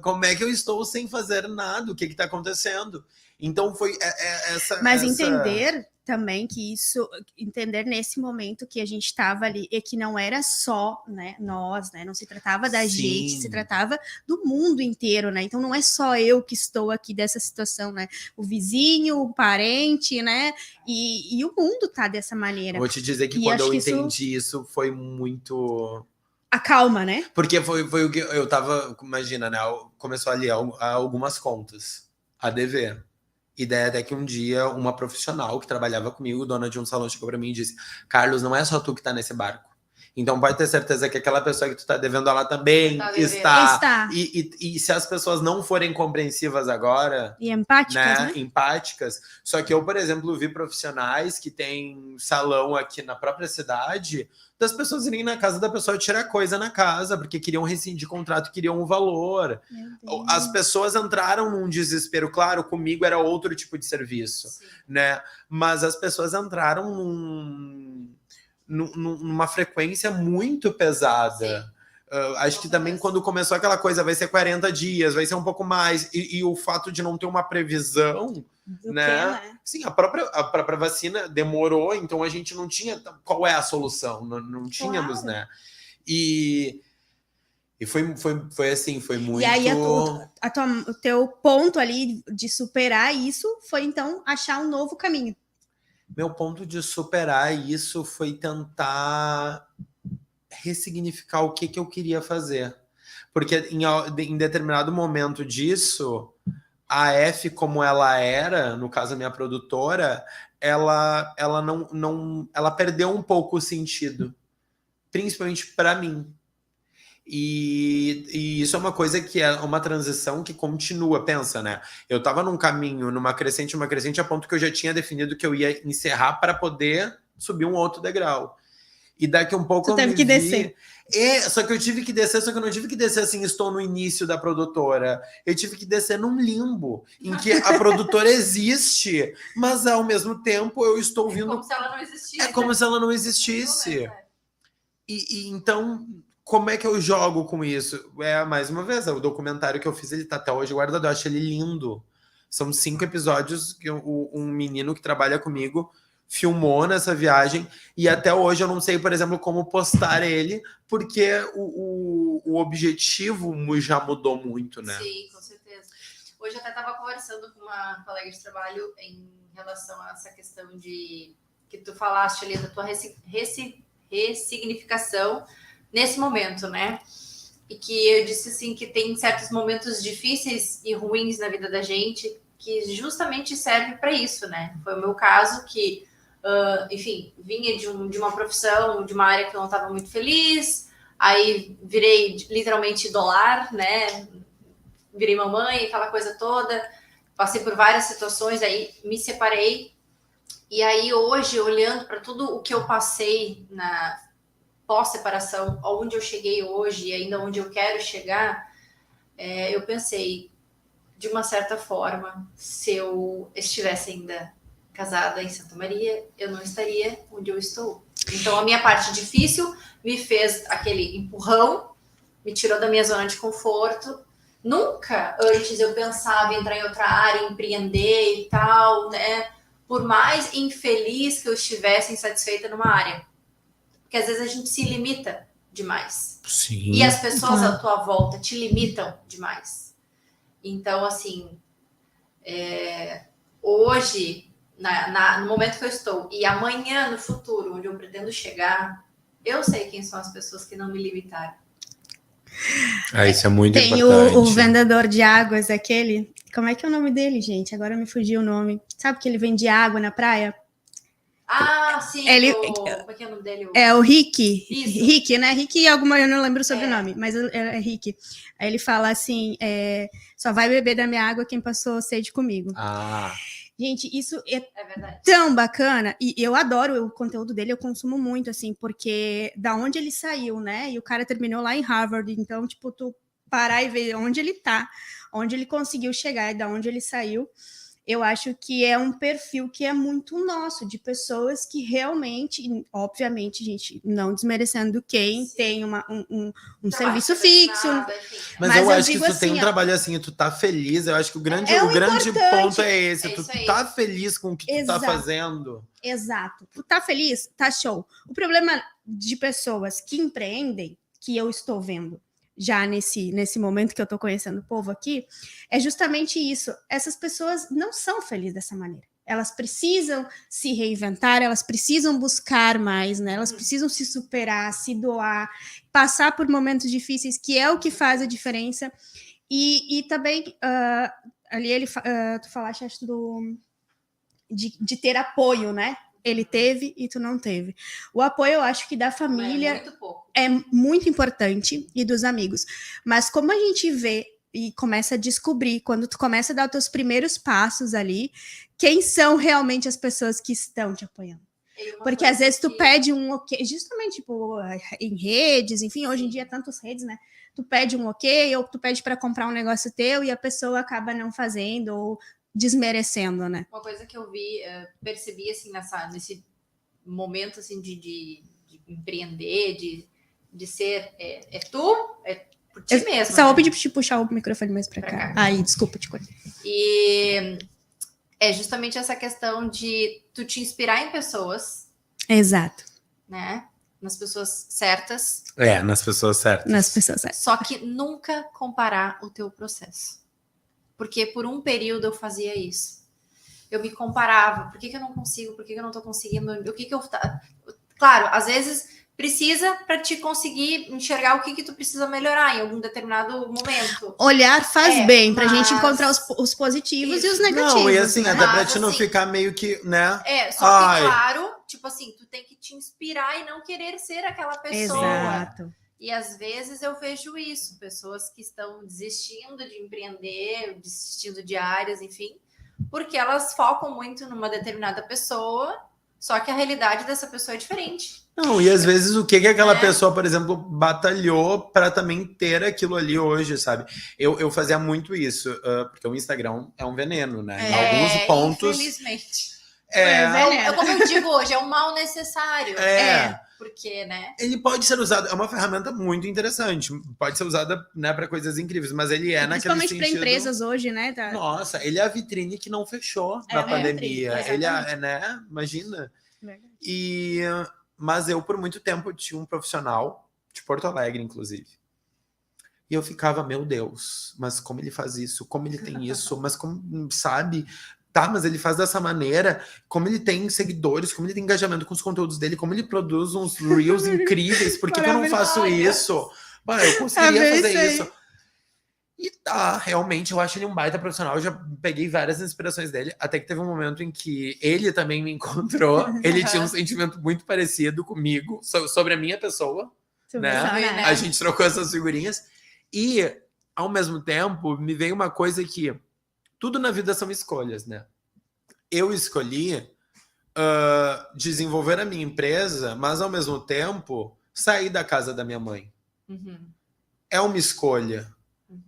Como é que eu estou sem fazer nada? O que está acontecendo? Então foi essa... Mas entender também que isso, entender nesse momento que a gente estava ali e que não era só, né, nós, né, não se tratava da gente, se tratava do mundo inteiro, né, então não é só eu que estou aqui dessa situação, né, o vizinho, o parente, né, e o mundo tá dessa maneira. Vou te dizer que quando eu entendi isso foi muito... A calma, né? Porque foi o que eu tava, imagina, né, começou ali algumas contas a dever. E daí até que um dia uma profissional que trabalhava comigo, dona de um salão, chegou pra mim e disse, Carlos, não é só tu que tá nesse barco. Então pode ter certeza que aquela pessoa que tu tá devendo, ela também está. E se as pessoas não forem compreensivas agora... E empáticas, né? Empáticas. Só que eu, por exemplo, vi profissionais que têm salão aqui na própria cidade, das pessoas irem na casa da pessoa tirar coisa na casa, porque queriam rescindir contrato, queriam um valor. As pessoas entraram num desespero. Claro, comigo era outro tipo de serviço, né? Mas as pessoas entraram numa frequência muito pesada. Acho que também quando começou aquela coisa, vai ser 40 dias, vai ser um pouco mais, e o fato de não ter uma previsão, né? Sim, a própria vacina demorou, então a gente não tinha qual é a solução, não tínhamos, né? E foi assim, foi muito... E aí o teu ponto ali de superar isso foi então achar um novo caminho. Meu ponto de superar isso foi tentar ressignificar o que eu queria fazer. Porque em determinado momento disso, a F, como ela era, no caso a minha produtora, ela perdeu um pouco o sentido. Principalmente para mim. E isso é uma coisa que é uma transição que continua, pensa, né? Eu tava num caminho, numa crescente, a ponto que eu já tinha definido que eu ia encerrar para poder subir um outro degrau. E daqui um pouco Tu teve que descer. Só que eu tive que descer, só que eu não tive que descer assim, estou no início da produtora. Eu tive que descer num limbo, em que a produtora existe, mas ao mesmo tempo eu estou vindo... Como se ela não existisse. É como se ela não existisse. E então, como é que eu jogo com isso? Mais uma vez, o documentário que eu fiz, ele tá até hoje guardado, eu acho ele lindo. São 5 episódios que um menino que trabalha comigo filmou nessa viagem, e até hoje eu não sei, por exemplo, como postar ele, porque o objetivo já mudou muito, né? Sim, com certeza. Hoje eu até estava conversando com uma colega de trabalho em relação a essa questão de que tu falaste ali da tua ressignificação nesse momento, né? E que eu disse assim que tem certos momentos difíceis e ruins na vida da gente que justamente serve para isso, né? Foi o meu caso que enfim, vinha de uma profissão, de uma área que eu não estava muito feliz, aí virei literalmente dólar, né? Virei mamãe, aquela coisa toda, passei por várias situações, aí me separei, e aí hoje, olhando para tudo o que eu passei na pós-separação, aonde eu cheguei hoje e ainda onde eu quero chegar, eu pensei, de uma certa forma, se eu estivesse ainda casada em Santa Maria, eu não estaria onde eu estou. Então, a minha parte difícil me fez aquele empurrão, me tirou da minha zona de conforto. Nunca antes eu pensava em entrar em outra área, empreender e tal, né? Por mais infeliz que eu estivesse, insatisfeita numa área. Porque às vezes a gente se limita demais. Sim. E as pessoas à tua volta te limitam demais. Então, assim, hoje... no momento que eu estou e amanhã no futuro, onde eu pretendo chegar, eu sei quem são as pessoas que não me limitaram. Isso é muito importante. Tem o vendedor de águas, aquele... Como é que é o nome dele, gente? Agora me fugiu o nome. Sabe que ele vende água na praia? Ah, sim. Como é que é o nome dele? É o Rick. Isso. Rick, né? Rick alguma, eu não lembro o sobrenome, mas é Rick. Aí ele fala assim, só vai beber da minha água quem passou sede comigo. Gente, isso é tão bacana, e eu adoro o conteúdo dele, eu consumo muito, assim, porque da onde ele saiu, né, e o cara terminou lá em Harvard, então, tipo, tu parar e ver onde ele tá, onde ele conseguiu chegar e da onde ele saiu, eu acho que é um perfil que é muito nosso, de pessoas que realmente, obviamente, gente, não desmerecendo quem tem um serviço fixo. Mas eu acho que se tu tem um trabalho assim e tu tá feliz, eu acho que o grande ponto é esse. Tu tá feliz com o que tu tá fazendo. Exato. Tu tá feliz? Tá show. O problema de pessoas que empreendem, que eu estou vendo, já nesse momento que eu tô conhecendo o povo aqui, é justamente isso. Essas pessoas não são felizes dessa maneira. Elas precisam se reinventar, elas precisam buscar mais, né? Elas precisam se superar, se doar, passar por momentos difíceis, que é o que faz a diferença. E também, ali tu falaste, acho, de ter apoio, né? Ele teve e tu não teve. O apoio, eu acho que da família é muito importante, e dos amigos. Mas como a gente vê e começa a descobrir, quando tu começa a dar os teus primeiros passos ali, quem são realmente as pessoas que estão te apoiando. Porque às vezes tu pede um ok, justamente tipo, em redes, enfim, hoje em dia tantas redes, né? Tu pede um ok, ou tu pede para comprar um negócio teu e a pessoa acaba não fazendo, ou desmerecendo, né? Uma coisa que eu percebi assim nesse momento assim de empreender, de ser tu, por ti mesmo. Só vou pedir pra te puxar o microfone mais pra cá. Aí, desculpa te cortar. E é justamente essa questão de tu te inspirar em pessoas. Exato. Né? Nas pessoas certas. Nas pessoas certas. Nas pessoas certas. Só que nunca comparar o teu processo. Porque por um período eu fazia isso. Eu me comparava. Por que eu não consigo? Por que eu não tô conseguindo? O que eu... Claro, às vezes precisa para te conseguir enxergar o que tu precisa melhorar em algum determinado momento. Olhar faz bem, pra gente encontrar os positivos e os negativos. Não, e assim, né? Até pra te não ficar meio que, né? Só que, claro, tipo assim, tu tem que te inspirar e não querer ser aquela pessoa. Exato. E às vezes eu vejo isso, pessoas que estão desistindo de empreender, desistindo de áreas, enfim, porque elas focam muito numa determinada pessoa, só que a realidade dessa pessoa é diferente. Não, e às vezes o que aquela pessoa, por exemplo, batalhou para também ter aquilo ali hoje, sabe? Eu fazia muito isso, porque o Instagram é um veneno, né? Em alguns pontos. Infelizmente. Veneno. Como eu digo hoje, é um mal necessário. Porque, né? Ele pode ser usado, é uma ferramenta muito interessante, pode ser usada, né, para coisas incríveis, mas ele é naquele sentido... Principalmente para empresas hoje, né? Nossa, ele é a vitrine que não fechou na pandemia. Ele é, né? Imagina. Verdade. Mas eu, por muito tempo, tinha um profissional, de Porto Alegre, inclusive. E eu ficava, meu Deus, mas como ele faz isso? Como ele tem isso? Mas como, sabe... Tá, mas ele faz dessa maneira, como ele tem seguidores, como ele tem engajamento com os conteúdos dele, como ele produz uns reels incríveis, por que eu não faço isso? Eu conseguiria fazer isso. E tá, realmente, eu acho ele um baita profissional, eu já peguei várias inspirações dele, até que teve um momento em que ele também me encontrou, ele tinha um sentimento muito parecido comigo, sobre a minha pessoa, né? A gente trocou essas figurinhas, e, ao mesmo tempo, me veio uma coisa que tudo na vida são escolhas, né? Eu escolhi desenvolver a minha empresa, mas ao mesmo tempo sair da casa da minha mãe. É uma escolha.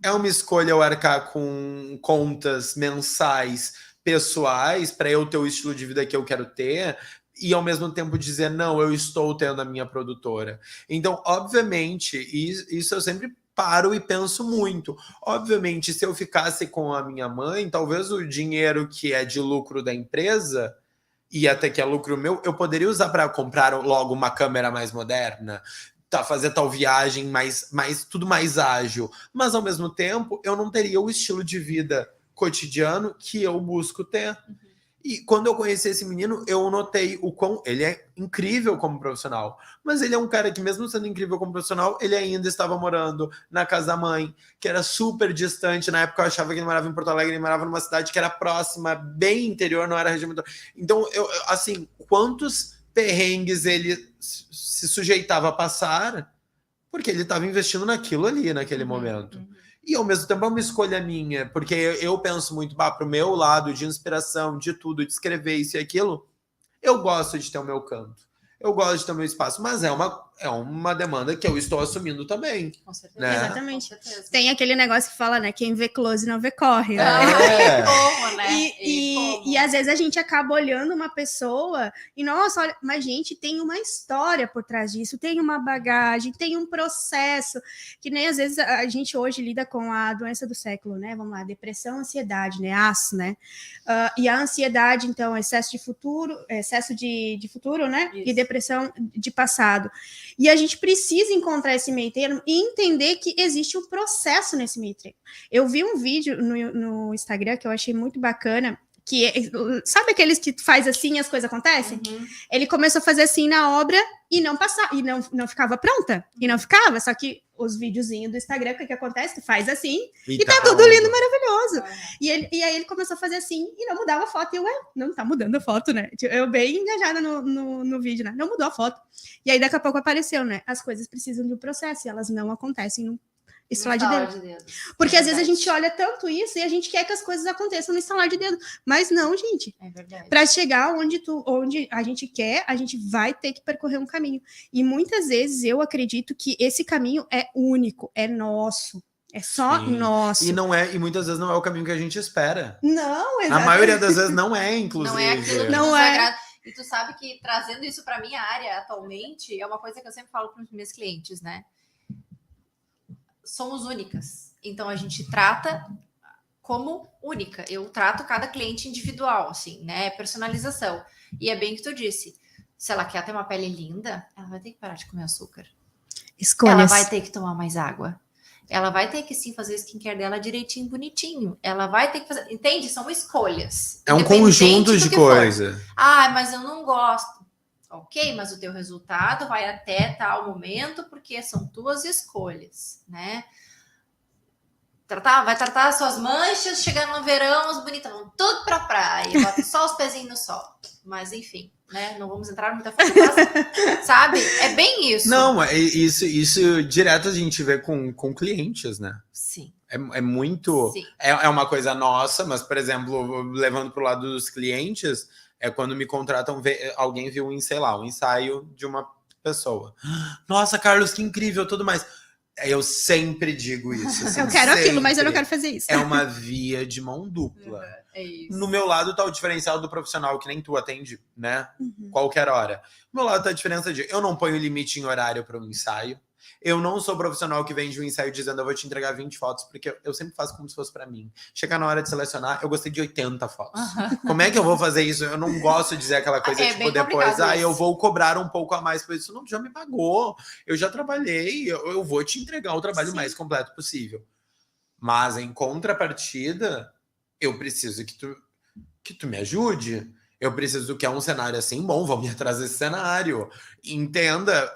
É uma escolha eu arcar com contas mensais, pessoais, para eu ter o estilo de vida que eu quero ter, e ao mesmo tempo dizer, não, eu estou tendo a minha produtora. Então, obviamente, isso eu sempre paro e penso muito. Obviamente, se eu ficasse com a minha mãe, talvez o dinheiro que é de lucro da empresa, e até que é lucro meu, eu poderia usar para comprar logo uma câmera mais moderna, fazer tal viagem tudo mais ágil. Mas, ao mesmo tempo, eu não teria o estilo de vida cotidiano que eu busco ter. E quando eu conheci esse menino, eu notei o quão ele é incrível como profissional. Mas ele é um cara que, mesmo sendo incrível como profissional, ele ainda estava morando na casa da mãe, que era super distante. Na época eu achava que ele morava em Porto Alegre, ele morava numa cidade que era próxima, bem interior, não era região. Então, assim, quantos perrengues ele se sujeitava a passar, porque ele estava investindo naquilo ali, naquele momento. E, ao mesmo tempo, é uma escolha minha, porque eu penso muito, pro meu lado de inspiração, de tudo, de escrever isso e aquilo, eu gosto de ter o meu canto. Eu gosto de ter o meu espaço, mas é uma demanda que eu estou assumindo também. Com certeza. Né? Exatamente. Com certeza. Tem aquele negócio que fala, né? Quem vê close não vê corre. Né? Como, né? E às vezes a gente acaba olhando uma pessoa e, nossa, olha, mas gente, tem uma história por trás disso, tem uma bagagem, tem um processo, que nem às vezes a gente hoje lida com a doença do século, né? Vamos lá, depressão, ansiedade, né? E a ansiedade, então, excesso de futuro, né? Isso. E depressão de passado. E a gente precisa encontrar esse meio termo e entender que existe um processo nesse meio termo. Eu vi um vídeo no Instagram que eu achei muito bacana, que sabe aqueles que faz assim e as coisas acontecem? Ele começou a fazer assim na obra e não passava, e não ficava pronta, e não ficava, só que os videozinhos do Instagram, o que acontece? Tu faz assim e tá tudo lindo, maravilhoso. E aí ele começou a fazer assim e não mudava a foto. E eu, não tá mudando a foto, né? Eu bem engajada no vídeo, né? Não mudou a foto. E aí daqui a pouco apareceu, né? As coisas precisam de um processo e elas não acontecem no estalar de dedo. Porque às vezes a gente olha tanto isso e a gente quer que as coisas aconteçam no estalar de dedo. Mas não, gente. É verdade. Para chegar onde a gente quer, a gente vai ter que percorrer um caminho. E muitas vezes eu acredito que esse caminho é único, é nosso. É só nosso. E muitas vezes não é o caminho que a gente espera. Não, exatamente. A maioria das vezes não é, inclusive. Não é aquilo que nos agrada. E tu sabe que, trazendo isso para minha área atualmente, é uma coisa que eu sempre falo para os meus clientes, né? Somos únicas. Então, a gente trata como única. Eu trato cada cliente individual, assim, né? Personalização. E é bem o que tu disse. Se ela quer ter uma pele linda, ela vai ter que parar de comer açúcar. Escolhas. Ela vai ter que tomar mais água. Ela vai ter que, sim, fazer o skincare dela direitinho, bonitinho. Ela vai ter que fazer... Entende? São escolhas. É um conjunto de coisa. Mas eu não gosto. Ok, mas o teu resultado vai até tal momento, porque são tuas escolhas, né? vai tratar as suas manchas, chegando no verão, as bonitas vão tudo pra praia, bota só os pezinhos no sol. Mas enfim, né? Não vamos entrar muita fundo, sabe? É bem isso. Não, isso direto a gente vê com clientes, né? Sim. É muito... É uma coisa nossa, mas, por exemplo, levando pro lado dos clientes, é quando me contratam, alguém viu, sei lá, um ensaio de uma pessoa. Nossa, Carlos, que incrível, tudo mais. Eu sempre digo isso. Assim, eu quero aquilo, mas eu não quero fazer isso. É uma via de mão dupla. É isso. No meu lado tá o diferencial do profissional, que nem tu atende, né? Uhum. Qualquer hora. No meu lado tá a diferença de eu não ponho limite em horário para um ensaio. Eu não sou profissional que vende um ensaio dizendo eu vou te entregar 20 fotos, porque eu sempre faço como se fosse para mim. Chegar na hora de selecionar, eu gostei de 80 fotos. Como é que eu vou fazer isso? Eu não gosto de dizer aquela coisa, tipo, depois, eu vou cobrar um pouco a mais por isso. Não, já me pagou, eu já trabalhei, eu vou te entregar o trabalho mais completo possível. Mas, em contrapartida, eu preciso que tu me ajude. Eu preciso que é um cenário assim, bom, vamos me atrás desse cenário. Entenda,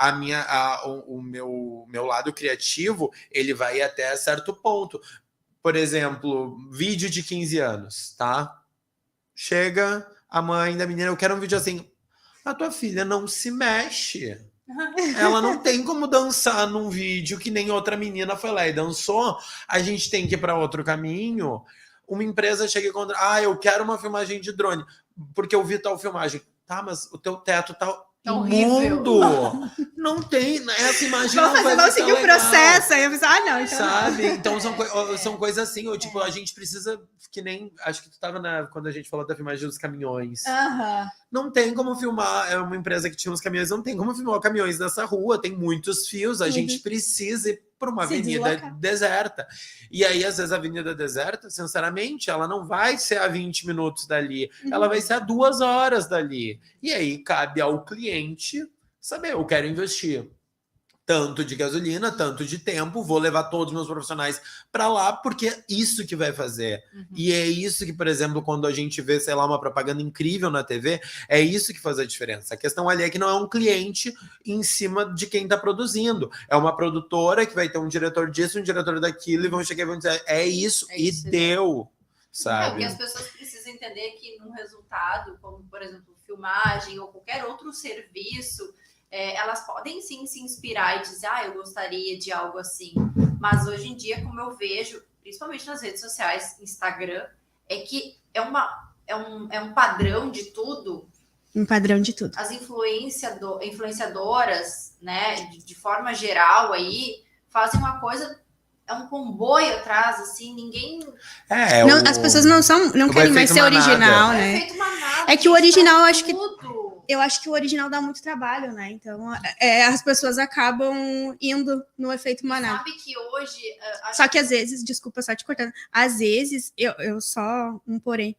o meu lado criativo, ele vai até certo ponto. Por exemplo, vídeo de 15 anos, tá? Chega a mãe da menina, eu quero um vídeo assim. A tua filha não se mexe. Ela não tem como dançar num vídeo que nem outra menina foi lá e dançou. A gente tem que ir para outro caminho. Uma empresa chega e contra... eu quero uma filmagem de drone, porque eu vi tal filmagem. Tá, mas o teu teto tá imundo. Não tem, essa imagem não vai Vamos seguir o processo. Aí eu pensei, não. Então sabe? Então são coisas assim, ou tipo, a gente precisa, que nem, acho que tu tava quando a gente falou da filmagem dos caminhões. Não tem como filmar, é uma empresa que tinha uns caminhões, não tem como filmar caminhões nessa rua, tem muitos fios, a gente precisa ir para uma avenida deserta. E aí, às vezes, a avenida deserta, sinceramente, ela não vai ser a 20 minutos dali, ela vai ser a 2 horas dali. E aí, cabe ao cliente saber, eu quero investir tanto de gasolina, tanto de tempo, vou levar todos os meus profissionais para lá, porque é isso que vai fazer. E é isso que, por exemplo, quando a gente vê, sei lá, uma propaganda incrível na TV, é isso que faz a diferença. A questão ali é que não é um cliente em cima de quem está produzindo. É uma produtora que vai ter um diretor disso, um diretor daquilo, e vão chegar e vão dizer, é isso, e deu, sabe? Porque as pessoas precisam entender que num resultado, como, por exemplo, filmagem ou qualquer outro serviço, elas podem sim se inspirar e dizer, eu gostaria de algo assim. Mas hoje em dia, como eu vejo, principalmente nas redes sociais, Instagram, é que é um padrão de tudo. Um padrão de tudo. As influenciadoras, né, de forma geral aí, fazem uma coisa... É um comboio atrás, assim, ninguém... As pessoas não querem mais ser original, né? É que o original, eu acho que... Eu acho que o original dá muito trabalho, né? Então, as pessoas acabam indo no efeito manada. Sabe que hoje... Só que às vezes, desculpa só te cortando, às vezes, eu só um porém,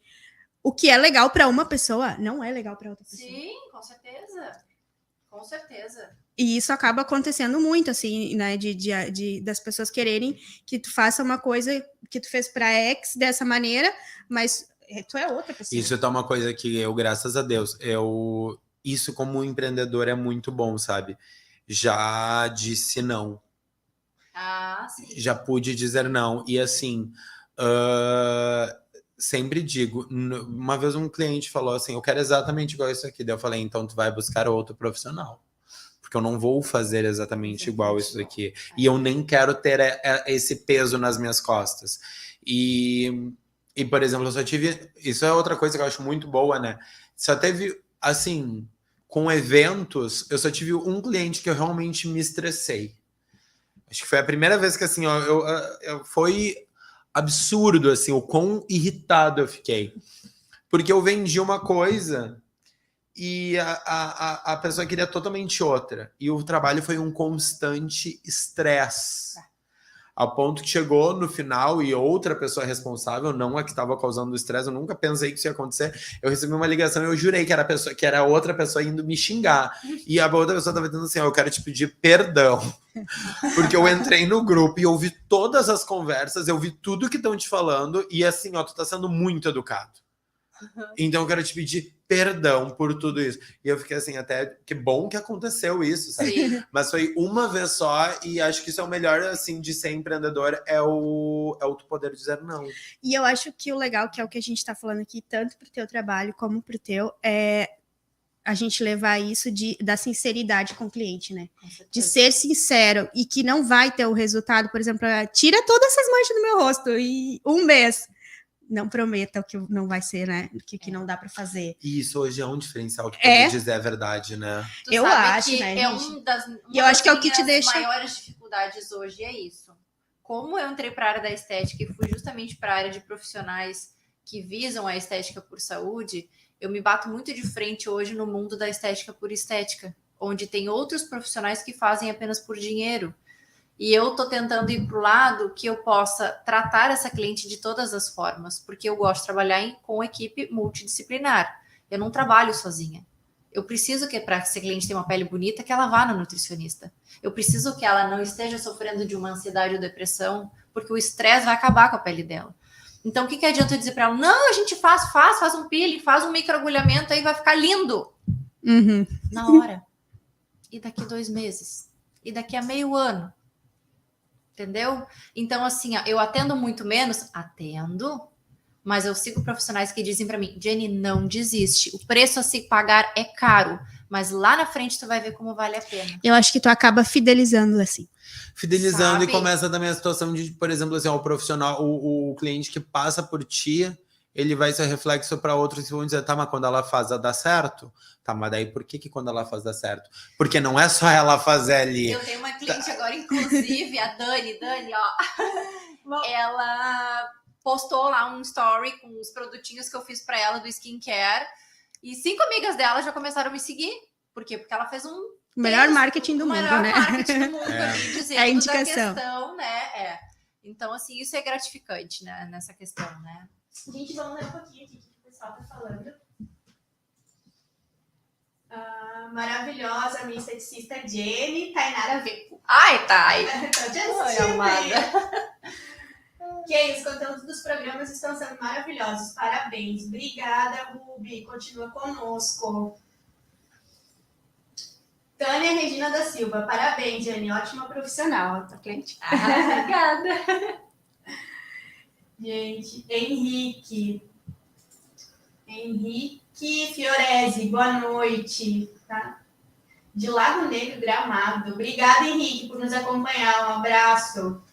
o que é legal para uma pessoa, não é legal para outra pessoa. Sim, com certeza. Com certeza. E isso acaba acontecendo muito, assim, né? Das pessoas quererem que tu faça uma coisa que tu fez para X dessa maneira, mas tu é outra pessoa. Isso tá uma coisa que eu, graças a Deus, isso como empreendedor é muito bom, sabe? Já disse não. Sim. Já pude dizer não. E assim, sempre digo, uma vez um cliente falou assim, eu quero exatamente igual isso aqui. Daí eu falei, então tu vai buscar outro profissional. Porque eu não vou fazer exatamente igual isso daqui. E eu nem quero ter esse peso nas minhas costas. E, por exemplo, eu só tive... Isso é outra coisa que eu acho muito boa, né? Só teve, assim, com eventos, eu só tive um cliente que eu realmente me estressei. Acho que foi a primeira vez que, assim, foi absurdo, assim, o quão irritado eu fiquei. Porque eu vendi uma coisa... E a pessoa queria totalmente outra. E o trabalho foi um constante estresse. Ao ponto que chegou no final e outra pessoa responsável, não a que estava causando o estresse, eu nunca pensei que isso ia acontecer. Eu recebi uma ligação e eu jurei que era outra pessoa indo me xingar. E a outra pessoa estava dizendo assim, eu quero te pedir perdão. Porque eu entrei no grupo e ouvi todas as conversas, eu vi tudo que estão te falando e assim, tu tá sendo muito educado. Então eu quero te pedir perdão por tudo isso. E eu fiquei assim, até que bom que aconteceu isso, sabe? Sim. Mas foi uma vez só, e acho que isso é o melhor, assim, de ser empreendedor, é o tu poder dizer não. E eu acho que o legal, que é o que a gente tá falando aqui, tanto pro teu trabalho como pro teu, é a gente levar isso da sinceridade com o cliente, né? De ser sincero e que não vai ter o resultado, por exemplo, tira todas essas manchas do meu rosto e um mês. Não prometa o que não vai ser, né? O que não dá para fazer. E isso hoje é um diferencial que poder dizer a verdade, né? Tu eu sabe acho, que né, é gente? uma das é o que te deixa maiores dificuldades hoje, é isso. Como eu entrei para a área da estética e fui justamente para a área de profissionais que visam a estética por saúde, eu me bato muito de frente hoje no mundo da estética por estética, onde tem outros profissionais que fazem apenas por dinheiro. E eu tô tentando ir para o lado que eu possa tratar essa cliente de todas as formas, porque eu gosto de trabalhar com equipe multidisciplinar. Eu não trabalho sozinha. Eu preciso que, para essa cliente ter uma pele bonita, que ela vá no nutricionista. Eu preciso que ela não esteja sofrendo de uma ansiedade ou depressão, porque o estresse vai acabar com a pele dela. Então, o que adianta eu dizer para ela? Não, a gente faz um peeling, faz um microagulhamento, aí vai ficar lindo. Uhum. Na hora. E daqui 2 meses. E daqui a meio ano. Entendeu? Então, assim, eu atendo muito menos? Atendo. Mas eu sigo profissionais que dizem para mim, Jenny, não desiste. O preço a se pagar é caro. Mas lá na frente tu vai ver como vale a pena. Eu acho que tu acaba fidelizando, assim. Fidelizando, Sabe? e começa também a situação de, por exemplo, assim, o profissional, o cliente que passa por ti, ele vai ser reflexo para outros que vão dizer, tá, mas quando ela faz, dá certo? Tá, mas daí por que quando ela faz, dá certo? Porque não é só ela fazer ali. Eu tenho uma cliente agora, inclusive, a Dani, ó. Ela postou lá um story com os produtinhos que eu fiz para ela do skincare. E 5 amigas dela já começaram a me seguir. Por quê? Porque ela fez o melhor marketing do mundo, né? O melhor marketing do mundo, ali, dizendo a indicação. da questão, né? Então, assim, isso é gratificante, né? Nessa questão, né? Gente, vamos ler um pouquinho aqui o que o pessoal tá falando. Maravilhosa, minha esteticista Jenny, Tainara Veco. Ai, Thay! Tô te assistindo aí. Os conteúdos dos programas estão sendo maravilhosos. Parabéns. Obrigada, Ruby. Continua conosco. Tânia Regina da Silva. Parabéns, Jenny. Ótima profissional. Tá, cliente? Obrigada. Gente, Henrique Fiorese. Boa noite. Tá? De Lago Negro, Gramado. Obrigada, Henrique, por nos acompanhar. Um abraço.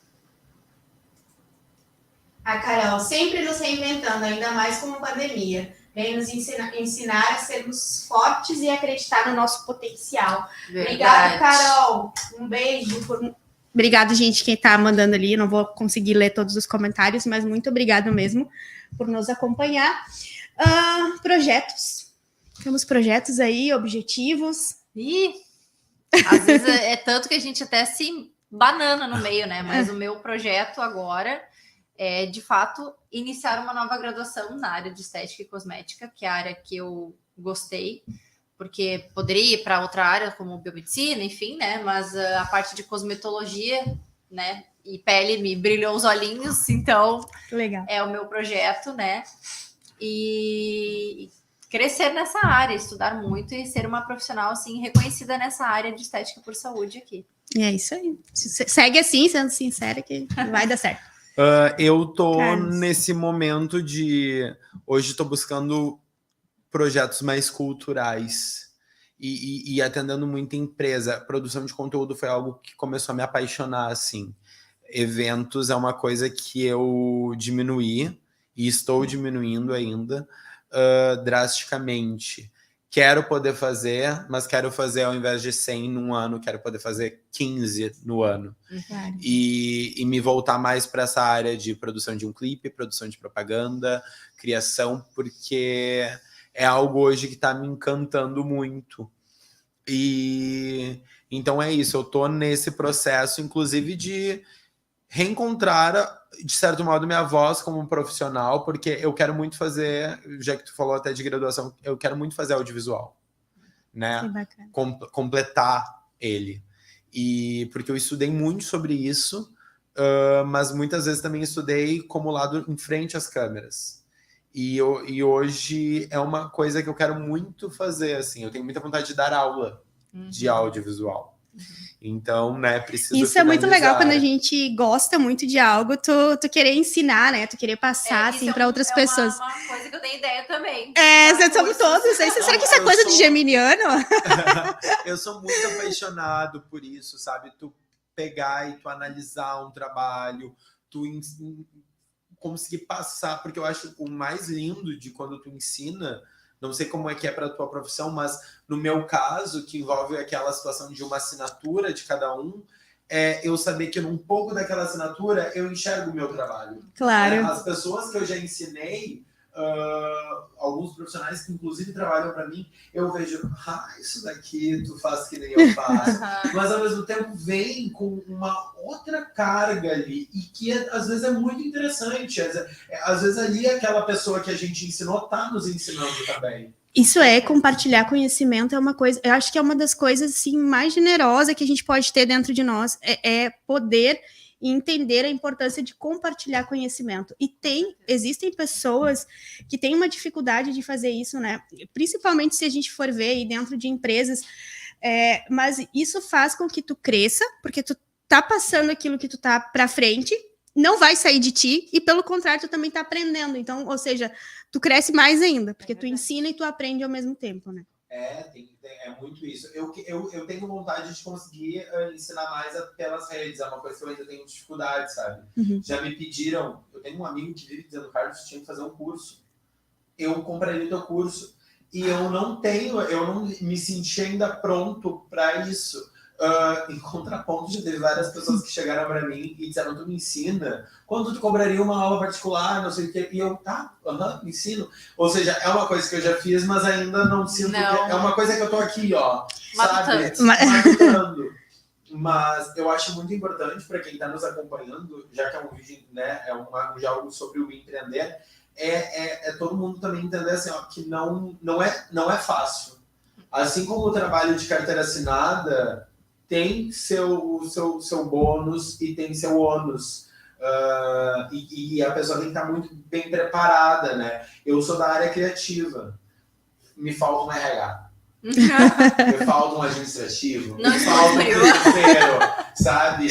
A Carol, sempre nos reinventando, ainda mais com a pandemia. Vem nos ensinar a sermos fortes e acreditar no nosso potencial. Verdade. Obrigada, Carol. Um beijo. Obrigado, gente, quem está mandando ali. Eu não vou conseguir ler todos os comentários, mas muito obrigado mesmo por nos acompanhar. Projetos. Temos projetos aí, objetivos. E às vezes é tanto que a gente até se banana no meio, né? Mas o meu projeto agora é, de fato, iniciar uma nova graduação na área de estética e cosmética, que é a área que eu gostei, porque poderia ir para outra área, como biomedicina, enfim, né? Mas a parte de cosmetologia, né? E pele me brilhou os olhinhos, então legal. É o meu projeto, né? E crescer nessa área, estudar muito e ser uma profissional, assim, reconhecida nessa área de estética por saúde aqui. É isso aí. Segue assim, sendo sincera, que vai dar certo. Eu tô nesse momento de... Hoje tô buscando projetos mais culturais e atendendo muita empresa. Produção de conteúdo foi algo que começou a me apaixonar, assim. Eventos é uma coisa que eu diminuí e estou diminuindo ainda drasticamente. Quero poder fazer, mas quero fazer ao invés de 100 num ano, quero poder fazer 15 no ano. E me voltar mais para essa área de produção de um clipe, produção de propaganda, criação, porque é algo hoje que está me encantando muito. E então é isso, eu tô nesse processo, inclusive, de reencontrar, de certo modo, minha voz como profissional, porque eu quero muito fazer, já que tu falou até de graduação, eu quero muito fazer audiovisual, né? Completar ele. E porque eu estudei muito sobre isso, mas muitas vezes também estudei como lado em frente às câmeras. E hoje é uma coisa que eu quero muito fazer, assim. Eu tenho muita vontade de dar aula de audiovisual. Então, né, preciso Isso é muito finalizar. legal quando a gente gosta muito de algo, tu querer ensinar, né? Tu querer passar, assim, para outras pessoas. É uma coisa que eu tenho ideia também. Somos todos. Será que isso é coisa de geminiano? Eu sou muito apaixonado por isso, sabe? Tu pegar e tu analisar um trabalho, tu conseguir passar, porque eu acho o mais lindo de quando tu ensina, não sei como é que é para a tua profissão, mas no meu caso, que envolve aquela situação de uma assinatura de cada um, eu saber que num pouco daquela assinatura eu enxergo o meu trabalho. Claro. As pessoas que eu já ensinei, alguns profissionais que inclusive trabalham para mim, eu vejo, isso daqui tu faz que nem eu faço. Mas ao mesmo tempo vem com uma outra carga ali, e que às vezes é muito interessante. Às vezes ali aquela pessoa que a gente ensinou tá nos ensinando também. Isso compartilhar conhecimento é uma coisa, eu acho que é uma das coisas assim, mais generosas que a gente pode ter dentro de nós, é poder entender a importância de compartilhar conhecimento. E existem pessoas que têm uma dificuldade de fazer isso, né? Principalmente se a gente for ver aí dentro de empresas, mas isso faz com que tu cresça, porque tu tá passando aquilo que tu tá para frente, não vai sair de ti, e pelo contrário, tu também tá aprendendo. Então, ou seja, tu cresce mais ainda, porque tu ensina e tu aprende ao mesmo tempo, né? É muito isso. Eu tenho vontade de conseguir ensinar mais pelas redes. É uma coisa que eu ainda tenho dificuldade, sabe? Uhum. Já me pediram... Eu tenho um amigo que vive dizendo, Carlos, tinha que fazer um curso. Eu compraria o teu curso. E eu não me senti ainda pronto para isso. Em contraponto, já teve várias pessoas que chegaram para mim e disseram, tu me ensina? Quando tu cobraria uma aula particular, não sei o quê? E eu, me ensino. Ou seja, é uma coisa que eu já fiz, mas ainda não sinto que... É uma coisa que eu tô aqui, sabe? Matutando. Mas eu acho muito importante para quem está nos acompanhando, já que é um vídeo, né, já algo sobre o empreender, todo mundo também entender assim, que não é fácil. Assim como o trabalho de carteira assinada tem seu bônus e tem seu ônus. E a pessoa tem que estar muito bem preparada, né? Eu sou da área criativa. Me falta um RH. Me falta um administrativo. Me falta um financeiro, sabe?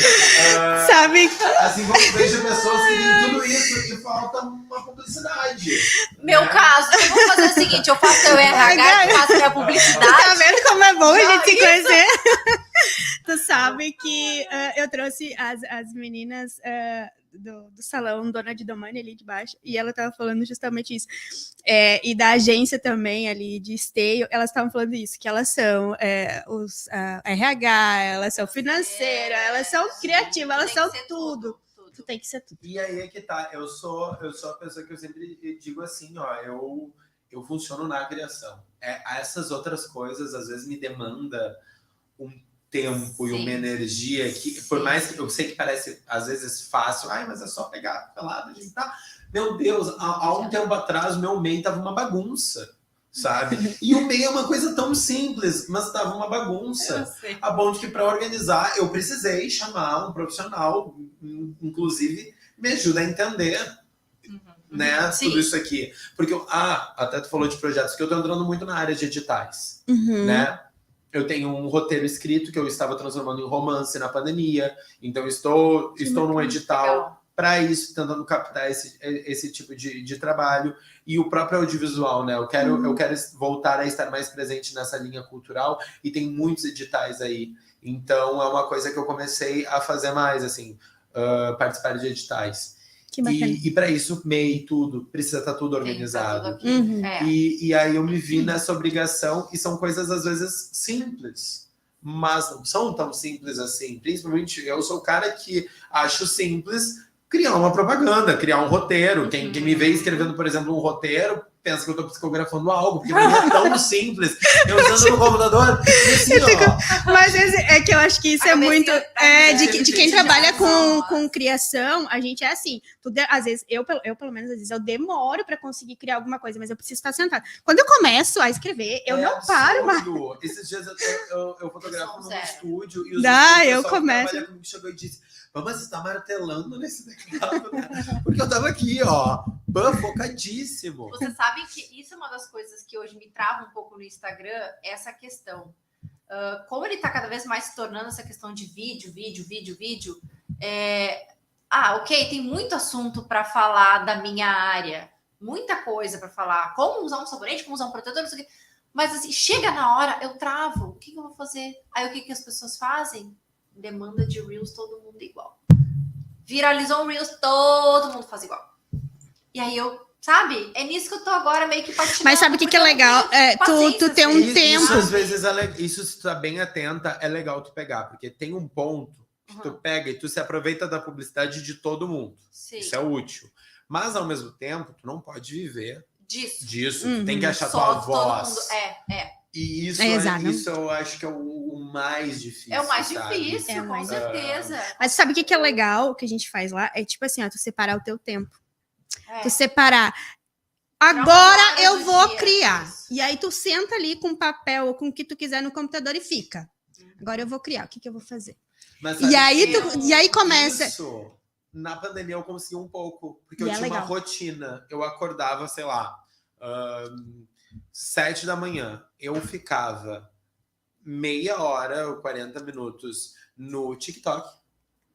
Sabe? Assim como vejo pessoas que têm tudo isso e falta uma publicidade. Meu caso, eu vou fazer o seguinte, eu faço teu RH e faço minha publicidade. Tá vendo como é bom a gente se conhecer? Tu sabe que eu trouxe as meninas do salão Dona de Domani ali de baixo, e ela tava falando justamente isso. E da agência também ali de esteio, elas estavam falando isso, que elas são os RH, elas são financeiras, elas são criativas, elas são tudo. Tu tem que ser tudo. E aí é que tá, eu sou a pessoa que eu sempre digo assim, eu funciono na criação. Essas outras coisas às vezes me demanda um tempo e uma energia que, por mais que eu sei que parece às vezes fácil, mas é só pegar pelado, a gente tá. Meu Deus, há um tempo atrás o meu MEI tava uma bagunça, sabe? E o MEI é uma coisa tão simples, mas tava uma bagunça. A ponto que para organizar eu precisei chamar um profissional, inclusive me ajuda a entender. Né? Tudo isso aqui. Porque até tu falou de projetos, que eu tô entrando muito na área de editais, né? Eu tenho um roteiro escrito que eu estava transformando em romance na pandemia, então estou num edital para isso, tentando captar esse tipo de trabalho. E o próprio audiovisual, né? Eu quero voltar a estar mais presente nessa linha cultural, e tem muitos editais aí. Então é uma coisa que eu comecei a fazer mais, assim, participar de editais. E para isso, MEI, tudo, precisa estar tudo organizado. E aí eu me vi nessa obrigação, e são coisas às vezes simples, mas não são tão simples assim. Principalmente eu sou o cara que acho simples criar uma propaganda, criar um roteiro. Quem me vê escrevendo, por exemplo, um roteiro, pensa que eu estou psicografando algo, porque não é tão simples. Eu usando no computador, e assim, Mas é que eu acho que isso é muito... de quem trabalha com criação, a gente é assim. Às vezes, eu pelo menos, às vezes, eu demoro para conseguir criar alguma coisa, mas eu preciso estar sentada. Quando eu começo a escrever, eu não paro mais. Esses dias eu fotografo no estúdio, e eu começo. Comigo chegou e disse, mas você está martelando nesse teclado, né? Porque eu tava aqui, Focadíssimo. Você sabe que isso é uma das coisas que hoje me trava um pouco no Instagram, essa questão. Como ele tá cada vez mais se tornando essa questão de vídeo, ok, tem muito assunto para falar da minha área, muita coisa para falar, como usar um sabonete, como usar um protetor, não sei o quê. Mas assim, chega na hora, eu travo. O que eu vou fazer? Aí o que as pessoas fazem? Demanda de Reels, todo mundo igual. Viralizou um Reels, todo mundo faz igual. E aí sabe? É nisso que eu tô agora meio que patinando. Mas sabe o que é legal? Tu tem um tempo. Isso às vezes isso se tu tá bem atenta, é legal tu pegar, porque tem um ponto que tu pega e tu se aproveita da publicidade de todo mundo. Sim. Isso é útil. Mas ao mesmo tempo, tu não pode viver disso. Tu Uhum. tem que achar Só tua voz. todo mundo. E isso eu acho que é o mais difícil. É o mais sabe? difícil, com certeza. Mas sabe o que é legal? O que a gente faz lá é tipo assim, ó, tu separar o teu tempo. Tu separar. Agora eu vou criar. Isso. E aí tu senta ali com papel ou com o que tu quiser no computador e fica. Agora eu vou criar. O que eu vou fazer? Mas, e aí começa. Isso, na pandemia eu consegui um pouco. Porque eu tinha legal. uma rotina. Eu acordava, sei lá, 7 da manhã. Eu ficava meia hora ou 40 minutos no TikTok.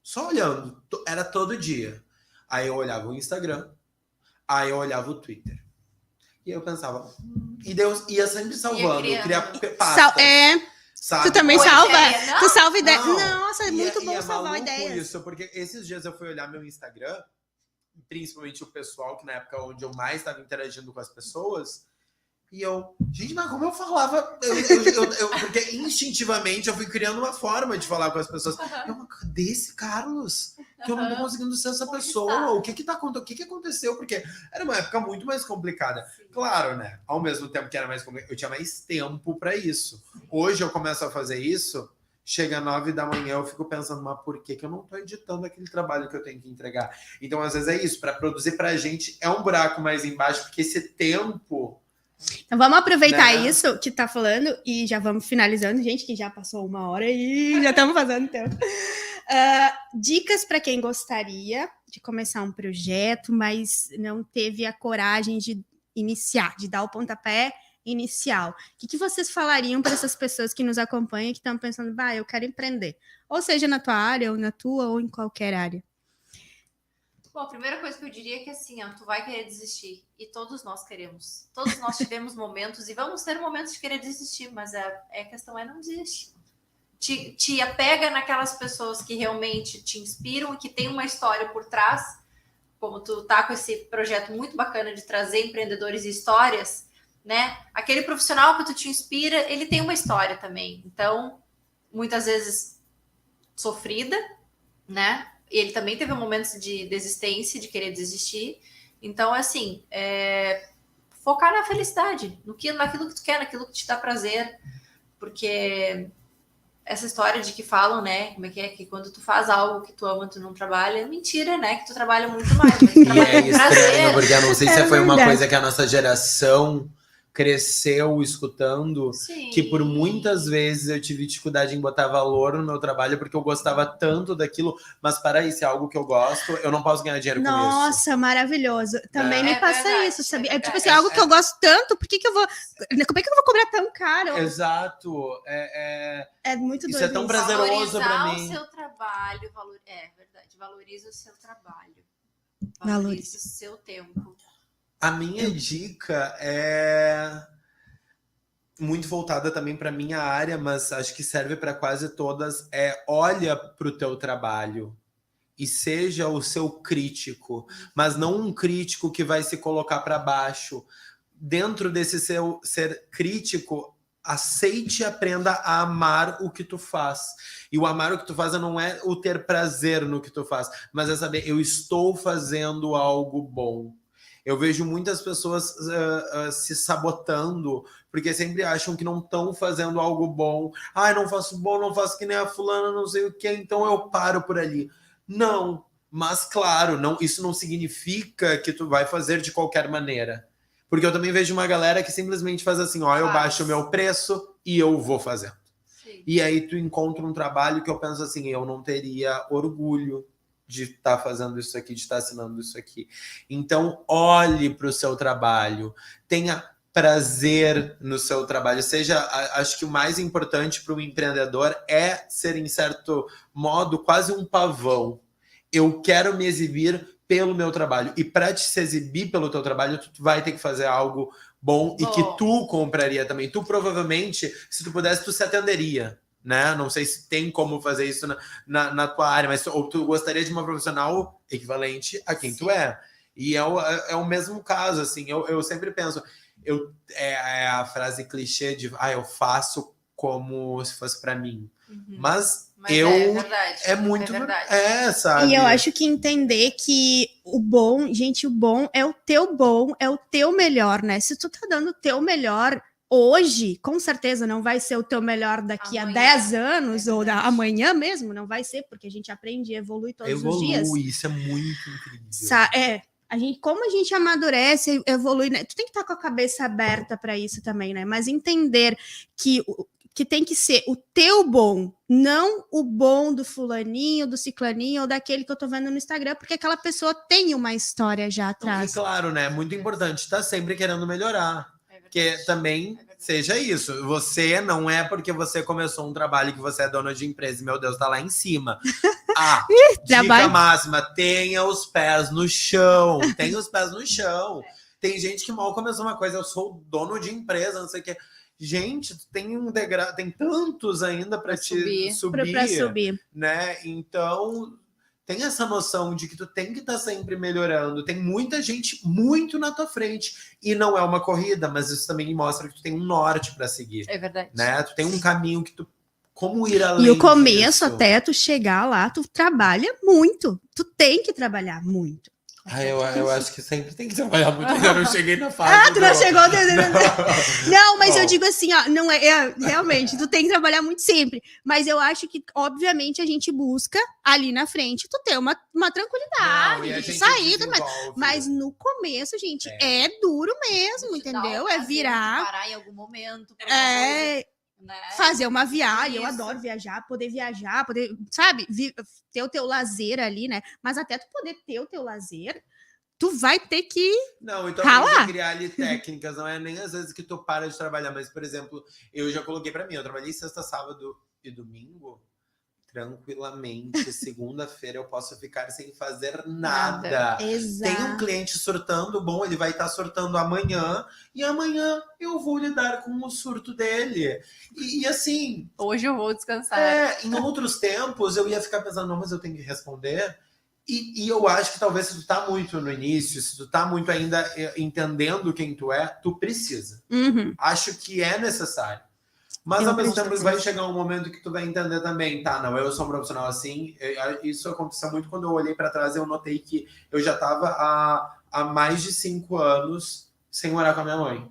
Só olhando. Era todo dia. Aí eu olhava o Instagram. Aí eu olhava o Twitter. E eu pensava... E Deus ia sempre salvando. Eu queria pastas. Sabe? Tu também salva? Tu salva ideia. Não. Nossa, é muito bom salvar ideias. Isso, porque esses dias eu fui olhar meu Instagram, principalmente o pessoal, que na época onde eu mais estava interagindo com as pessoas, e eu... Gente, mas como eu falava... porque instintivamente eu fui criando uma forma de falar com as pessoas. Eu, cadê esse Carlos? Que eu não tô conseguindo ser essa pessoa. O que aconteceu? Porque era uma época muito mais complicada. Sim. Claro, né? Ao mesmo tempo que era mais complicado, eu tinha mais tempo para isso. Hoje eu começo a fazer isso, chega 9 da manhã, eu fico pensando, mas por que eu não tô editando aquele trabalho que eu tenho que entregar? Então, às vezes é isso. Para produzir pra gente é um buraco mais embaixo, porque esse tempo... Então vamos aproveitar isso que tá falando e já vamos finalizando, gente, que já passou 1 hora e já estamos fazendo tempo. Dicas para quem gostaria de começar um projeto, mas não teve a coragem de iniciar, de dar o pontapé inicial. O que vocês falariam para essas pessoas que nos acompanham, que estão pensando, eu quero empreender? Ou seja, na tua área, ou na tua, ou em qualquer área. Bom, a primeira coisa que eu diria é que assim, tu vai querer desistir. E todos nós queremos. Todos nós tivemos momentos e vamos ter momentos de querer desistir, mas a questão é não desistir. Te apega naquelas pessoas que realmente te inspiram e que tem uma história por trás, como tu tá com esse projeto muito bacana de trazer empreendedores e histórias, né? Aquele profissional que tu te inspira, ele tem uma história também. Então, muitas vezes sofrida, né? E ele também teve momentos de desistência, de querer desistir. Então, assim, focar na felicidade, naquilo que tu quer, naquilo que te dá prazer. Porque essa história de que falam, né? Como é que quando tu faz algo que tu ama, tu não trabalha, é mentira, né? Que tu trabalha muito mais. Mas tu trabalha e é estranho, porque eu não sei se foi uma coisa que a nossa geração cresceu escutando. Sim. Que por muitas vezes eu tive dificuldade em botar valor no meu trabalho porque eu gostava tanto daquilo, mas para isso é algo que eu gosto, eu não posso ganhar dinheiro com isso. Nossa, maravilhoso. Também me passa verdade, isso, sabia? Tipo assim, algo que eu gosto tanto, por que eu vou... Como é que eu vou cobrar tão caro? Exato. É muito doido. Isso é tão prazeroso para mim. Valorizar o seu trabalho, verdade, valoriza o seu trabalho. Valoriza o seu tempo. A minha dica é muito voltada também para minha área, mas acho que serve para quase todas. Olha para o teu trabalho e seja o seu crítico, mas não um crítico que vai se colocar para baixo. Dentro desse seu ser crítico, aceite e aprenda a amar o que tu faz. E o amar o que tu faz não é o ter prazer no que tu faz, mas é saber, eu estou fazendo algo bom. Eu vejo muitas pessoas se sabotando, porque sempre acham que não estão fazendo algo bom. Não faço bom, não faço que nem a fulana, não sei o que, então eu paro por ali. Não, mas claro, isso não significa que tu vai fazer de qualquer maneira. Porque eu também vejo uma galera que simplesmente faz assim, eu baixo o meu preço e eu vou fazendo. Sim. E aí tu encontra um trabalho que eu penso assim, eu não teria orgulho de estar fazendo isso aqui, de estar assinando isso aqui. Então, olhe para o seu trabalho, tenha prazer no seu trabalho. Acho que o mais importante para o empreendedor é ser, em certo modo, quase um pavão. Eu quero me exibir pelo meu trabalho. E para te se exibir pelo teu trabalho, tu vai ter que fazer algo bom e que tu compraria também. Tu provavelmente, se tu pudesse, tu se atenderia, né? Não sei se tem como fazer isso na tua área, mas ou tu gostaria de uma profissional equivalente a quem tu é. E é o mesmo caso, assim. Eu sempre penso... é a frase clichê de eu faço como se fosse para mim. Mas é verdade. É muito... É verdade. Sabe? E eu acho que entender que o bom é o teu melhor, né? Se tu tá dando o teu melhor hoje, com certeza não vai ser o teu melhor daqui a 10 anos, ou amanhã mesmo, não vai ser, porque a gente aprende e evolui todos os dias. Isso é muito incrível. Como a gente amadurece, evolui, né? Tu tem que estar com a cabeça aberta para isso também, né? Mas entender que tem que ser o teu bom, não o bom do fulaninho, do ciclaninho ou daquele que eu tô vendo no Instagram, porque aquela pessoa tem uma história já atrás. E claro, né? Muito importante, tá sempre querendo melhorar. Que também seja isso. Você não é porque você começou um trabalho que você é dona de empresa e, meu Deus, tá lá em cima. Dica máxima, tenha os pés no chão. Tenha os pés no chão. Tem gente que mal começou uma coisa, eu sou dono de empresa, não sei o quê. Gente, tem um degrau, tem tantos ainda para te subir, né? Então, tem essa noção de que tu tem que estar sempre melhorando. Tem muita gente muito na tua frente. E não é uma corrida, mas isso também mostra que tu tem um norte para seguir. É verdade. Né? Tu tem um caminho que tu... Como ir além E o começo, disso? até tu chegar lá, tu trabalha muito. Tu tem que trabalhar muito. Eu acho que sempre tem que trabalhar muito. Eu não cheguei na fase. Tu não chegou. Não, mas eu digo assim, não realmente, tu tem que trabalhar muito sempre. Mas eu acho que, obviamente, a gente busca ali na frente, tu ter uma tranquilidade, de saída, mas no começo, gente, é duro mesmo, entendeu? É virar. Parar em algum momento. Né? Fazer uma viagem, eu adoro viajar, poder, sabe, ter o teu lazer ali, né? Mas até tu poder ter o teu lazer, tu vai ter que ralar. Criar ali técnicas, não é nem às vezes que tu para de trabalhar, mas, por exemplo, eu já coloquei pra mim, eu trabalhei sexta, sábado e domingo, tranquilamente. Segunda-feira eu posso ficar sem fazer nada. Exato. Tem um cliente surtando, bom, ele vai estar surtando amanhã, e amanhã eu vou lidar com o surto dele. E assim... Hoje eu vou descansar. Em outros tempos eu ia ficar pensando, não, mas eu tenho que responder. E eu acho que talvez se tu tá muito no início, se tu tá muito ainda entendendo quem tu é, tu precisa. Acho que é necessário. Mas ao mesmo tempo vai chegar um momento que tu vai entender também, eu sou um profissional assim. Isso aconteceu muito quando eu olhei para trás e eu notei que eu já tava há mais de 5 anos sem morar com a minha mãe.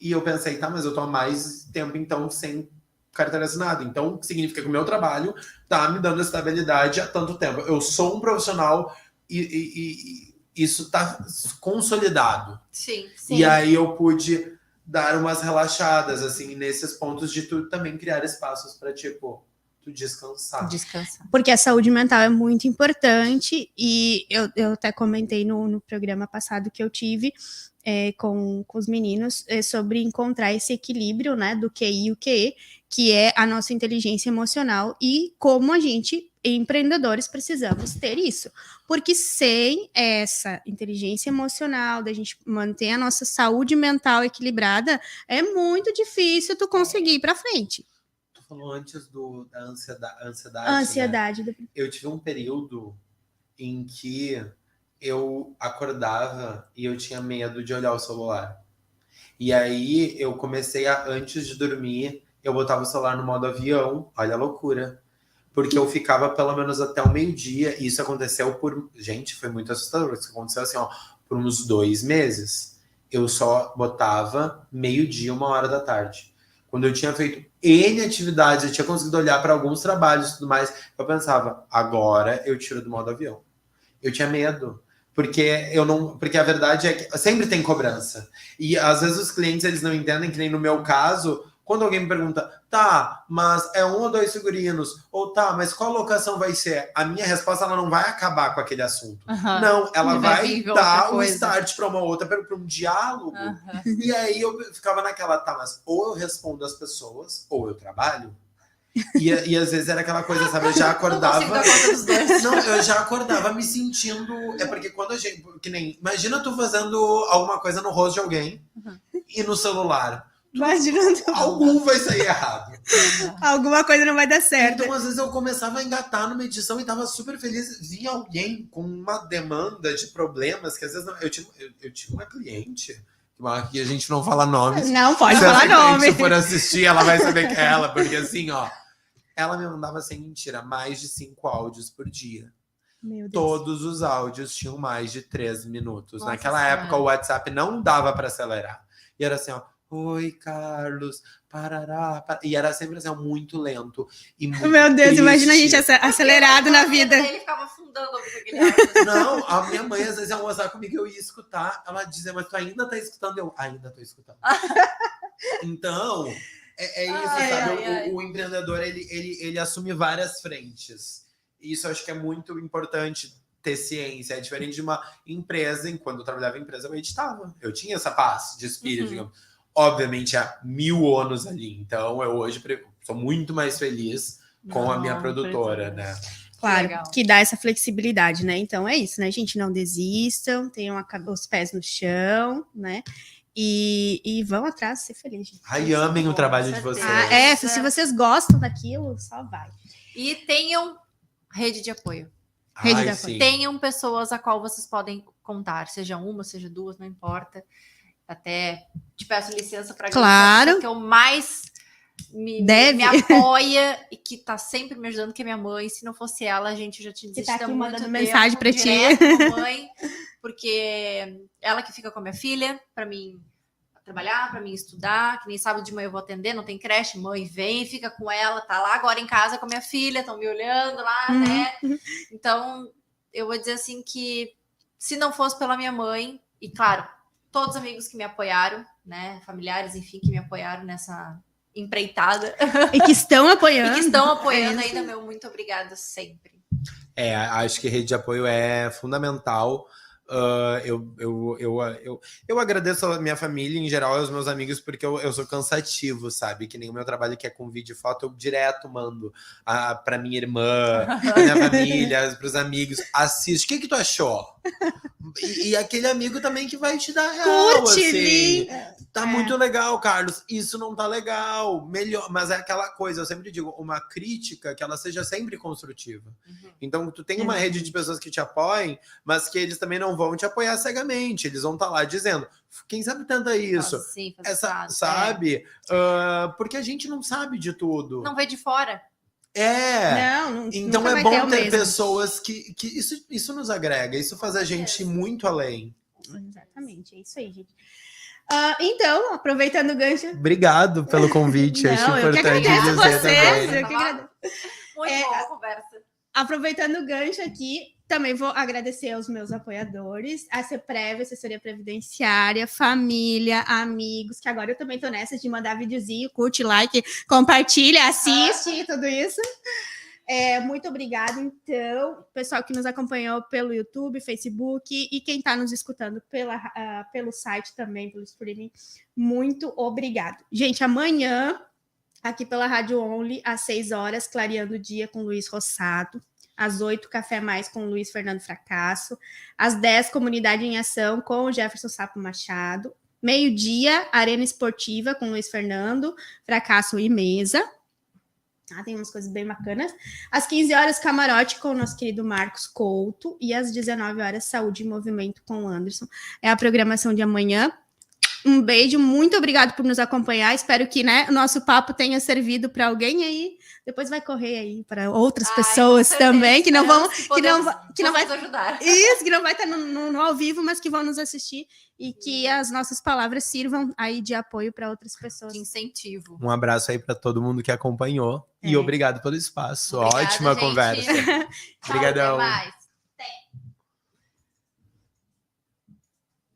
E eu pensei, mas eu tô há mais tempo então sem carteira assinada. Então significa que o meu trabalho tá me dando estabilidade há tanto tempo. Eu sou um profissional e isso tá consolidado. Sim. E aí eu pude dar umas relaxadas, assim, nesses pontos de tu também criar espaços para, tu descansar. Porque a saúde mental é muito importante e eu até comentei no programa passado que eu tive com os meninos sobre encontrar esse equilíbrio, né, do QI e o QE, que é a nossa inteligência emocional e como a gente, empreendedores, precisamos ter isso. Porque sem essa inteligência emocional, da gente manter a nossa saúde mental equilibrada, é muito difícil tu conseguir ir para frente. Tu falou antes da ansiedade. Né? Eu tive um período em que eu acordava e eu tinha medo de olhar o celular. E aí eu comecei antes de dormir, eu botava o celular no modo avião, olha a loucura. Porque eu ficava pelo menos até o meio-dia, e isso aconteceu gente, foi muito assustador, isso aconteceu assim, por uns 2 meses. Eu só botava meio-dia, 1h da tarde. Quando eu tinha feito N atividades, eu tinha conseguido olhar para alguns trabalhos e tudo mais, eu pensava, agora eu tiro do modo avião. Eu tinha medo. Porque a verdade é que sempre tem cobrança. E às vezes os clientes eles não entendem que nem no meu caso, Quando alguém me pergunta, tá, mas é 1 ou 2 figurinos? Ou tá, mas qual locação vai ser? A minha resposta, ela não vai acabar com aquele assunto. Não, ela vai dar o start para uma outra, para um diálogo. E aí eu ficava naquela, tá, mas ou eu respondo às pessoas, ou eu trabalho. E às vezes era aquela coisa, sabe? Eu já acordava. Não, eu já acordava me sentindo. É porque quando a gente. Que nem. Imagina tu fazendo alguma coisa no rosto de alguém e no celular. Imaginando. Algum vai sair errado. Alguma coisa não vai dar certo. Então, às vezes, eu começava a engatar numa edição e tava super feliz. Vinha alguém com uma demanda de problemas que às vezes não. Eu tinha uma cliente. Que a gente não fala nomes. Não pode falar nome. Se for assistir, ela vai saber que é ela, porque assim, ó, ela me mandava sem mentira mais de 5 áudios por dia. Meu Deus. Todos os áudios tinham mais de 3 minutos. Nossa Naquela época, o WhatsApp não dava para acelerar. E era assim, ó. Oi, Carlos, parará. E era sempre assim, muito lento. E muito Meu Deus, triste. imagina a gente acelerado na vida. Ele ficava afundando aquele áudio. Não, a minha mãe às vezes ia almoçar comigo e eu ia escutar. Ela dizia, mas tu ainda tá escutando? Eu ainda tô escutando. Então, é isso, sabe? O empreendedor, ele assume várias frentes. Isso eu acho que é muito importante ter ciência. É diferente de uma empresa. Quando eu trabalhava em empresa, eu editava. Eu tinha essa paz de espírito, digamos. Obviamente, há 1000 ônus ali. Então, eu hoje sou muito mais feliz com a minha produtora, né? Claro, Legal. que dá essa flexibilidade, né? Então é isso, né, gente? Não desistam, tenham os pés no chão, né? E vão atrás de ser felizes. Ai, amem o trabalho de vocês. Se vocês gostam daquilo, só vai. E tenham rede de apoio. Rede de apoio. Tenham pessoas a qual vocês podem contar, seja uma, seja duas, não importa. Até te peço licença para claro. que eu mais me apoia e que tá sempre me ajudando, que é minha mãe. Se não fosse ela, a gente já tinha desistido. Tá aqui muito mandando tempo, mensagem para ti. Mãe, porque ela que fica com a minha filha, para mim trabalhar, para mim estudar, que nem sábado de manhã eu vou atender, não tem creche, mãe vem, fica com ela, tá lá agora em casa com a minha filha, estão me olhando lá, né? Então, eu vou dizer assim que se não fosse pela minha mãe, e claro, todos os amigos que me apoiaram, né, familiares, enfim, que me apoiaram nessa empreitada. E que estão apoiando. Ainda, meu muito obrigada sempre. Acho que rede de apoio é fundamental. Eu agradeço a minha família em geral e aos meus amigos porque eu sou cansativo, sabe? Que nem o meu trabalho que é com vídeo e foto, eu direto mando pra minha irmã, pra minha família, pros amigos. Assiste, o que tu achou? E aquele amigo também que vai te dar real, assim. Tá muito legal, Carlos. Isso não tá legal. Melhor, mas é aquela coisa, eu sempre digo, uma crítica que ela seja sempre construtiva. Então, tu tem uma rede de pessoas que te apoiem, mas que eles também não vão te apoiar cegamente. Eles vão estar lá dizendo, quem sabe tanta isso? Sabe? Porque a gente não sabe de tudo. Não vê de fora. Então é bom ter pessoas que isso nos agrega, isso faz a gente ir muito além. Exatamente, é isso aí, gente. Então, aproveitando o gancho. Obrigado pelo convite, acho importante dizer também. Eu que agradeço. Muito boa a conversa. Aproveitando o gancho aqui, também vou agradecer aos meus apoiadores, a CEPREV, Assessoria Previdenciária, família, amigos, que agora eu também tô nessa de mandar videozinho, curte, like, compartilha, assiste, tudo isso. Muito obrigada, então, pessoal que nos acompanhou pelo YouTube, Facebook e quem está nos escutando pelo site também, pelo streaming, muito obrigado. Gente, amanhã, aqui pela Rádio Only, às 6 horas, Clareando o Dia com Luiz Rossado. Às 8, Café Mais com Luiz Fernando Fracasso. Às 10, Comunidade em Ação com o Jefferson Sapo Machado. Meio-dia, Arena Esportiva com Luiz Fernando Fracasso e Mesa. Tem umas coisas bem bacanas. Às 15 horas, Camarote com o nosso querido Marcos Couto. E às 19 horas, Saúde e Movimento com o Anderson. É a programação de amanhã. Um beijo, muito obrigado por nos acompanhar. Espero que o nosso papo tenha servido para alguém aí. Depois vai correr aí para outras pessoas também que não vão vai ajudar. Isso, que não vai estar no ao vivo, mas que vão nos assistir e que as nossas palavras sirvam aí de apoio para outras pessoas. De incentivo. Um abraço aí para todo mundo que acompanhou e obrigado pelo espaço. Obrigada, ótima gente. Conversa. Obrigadão. Até mais.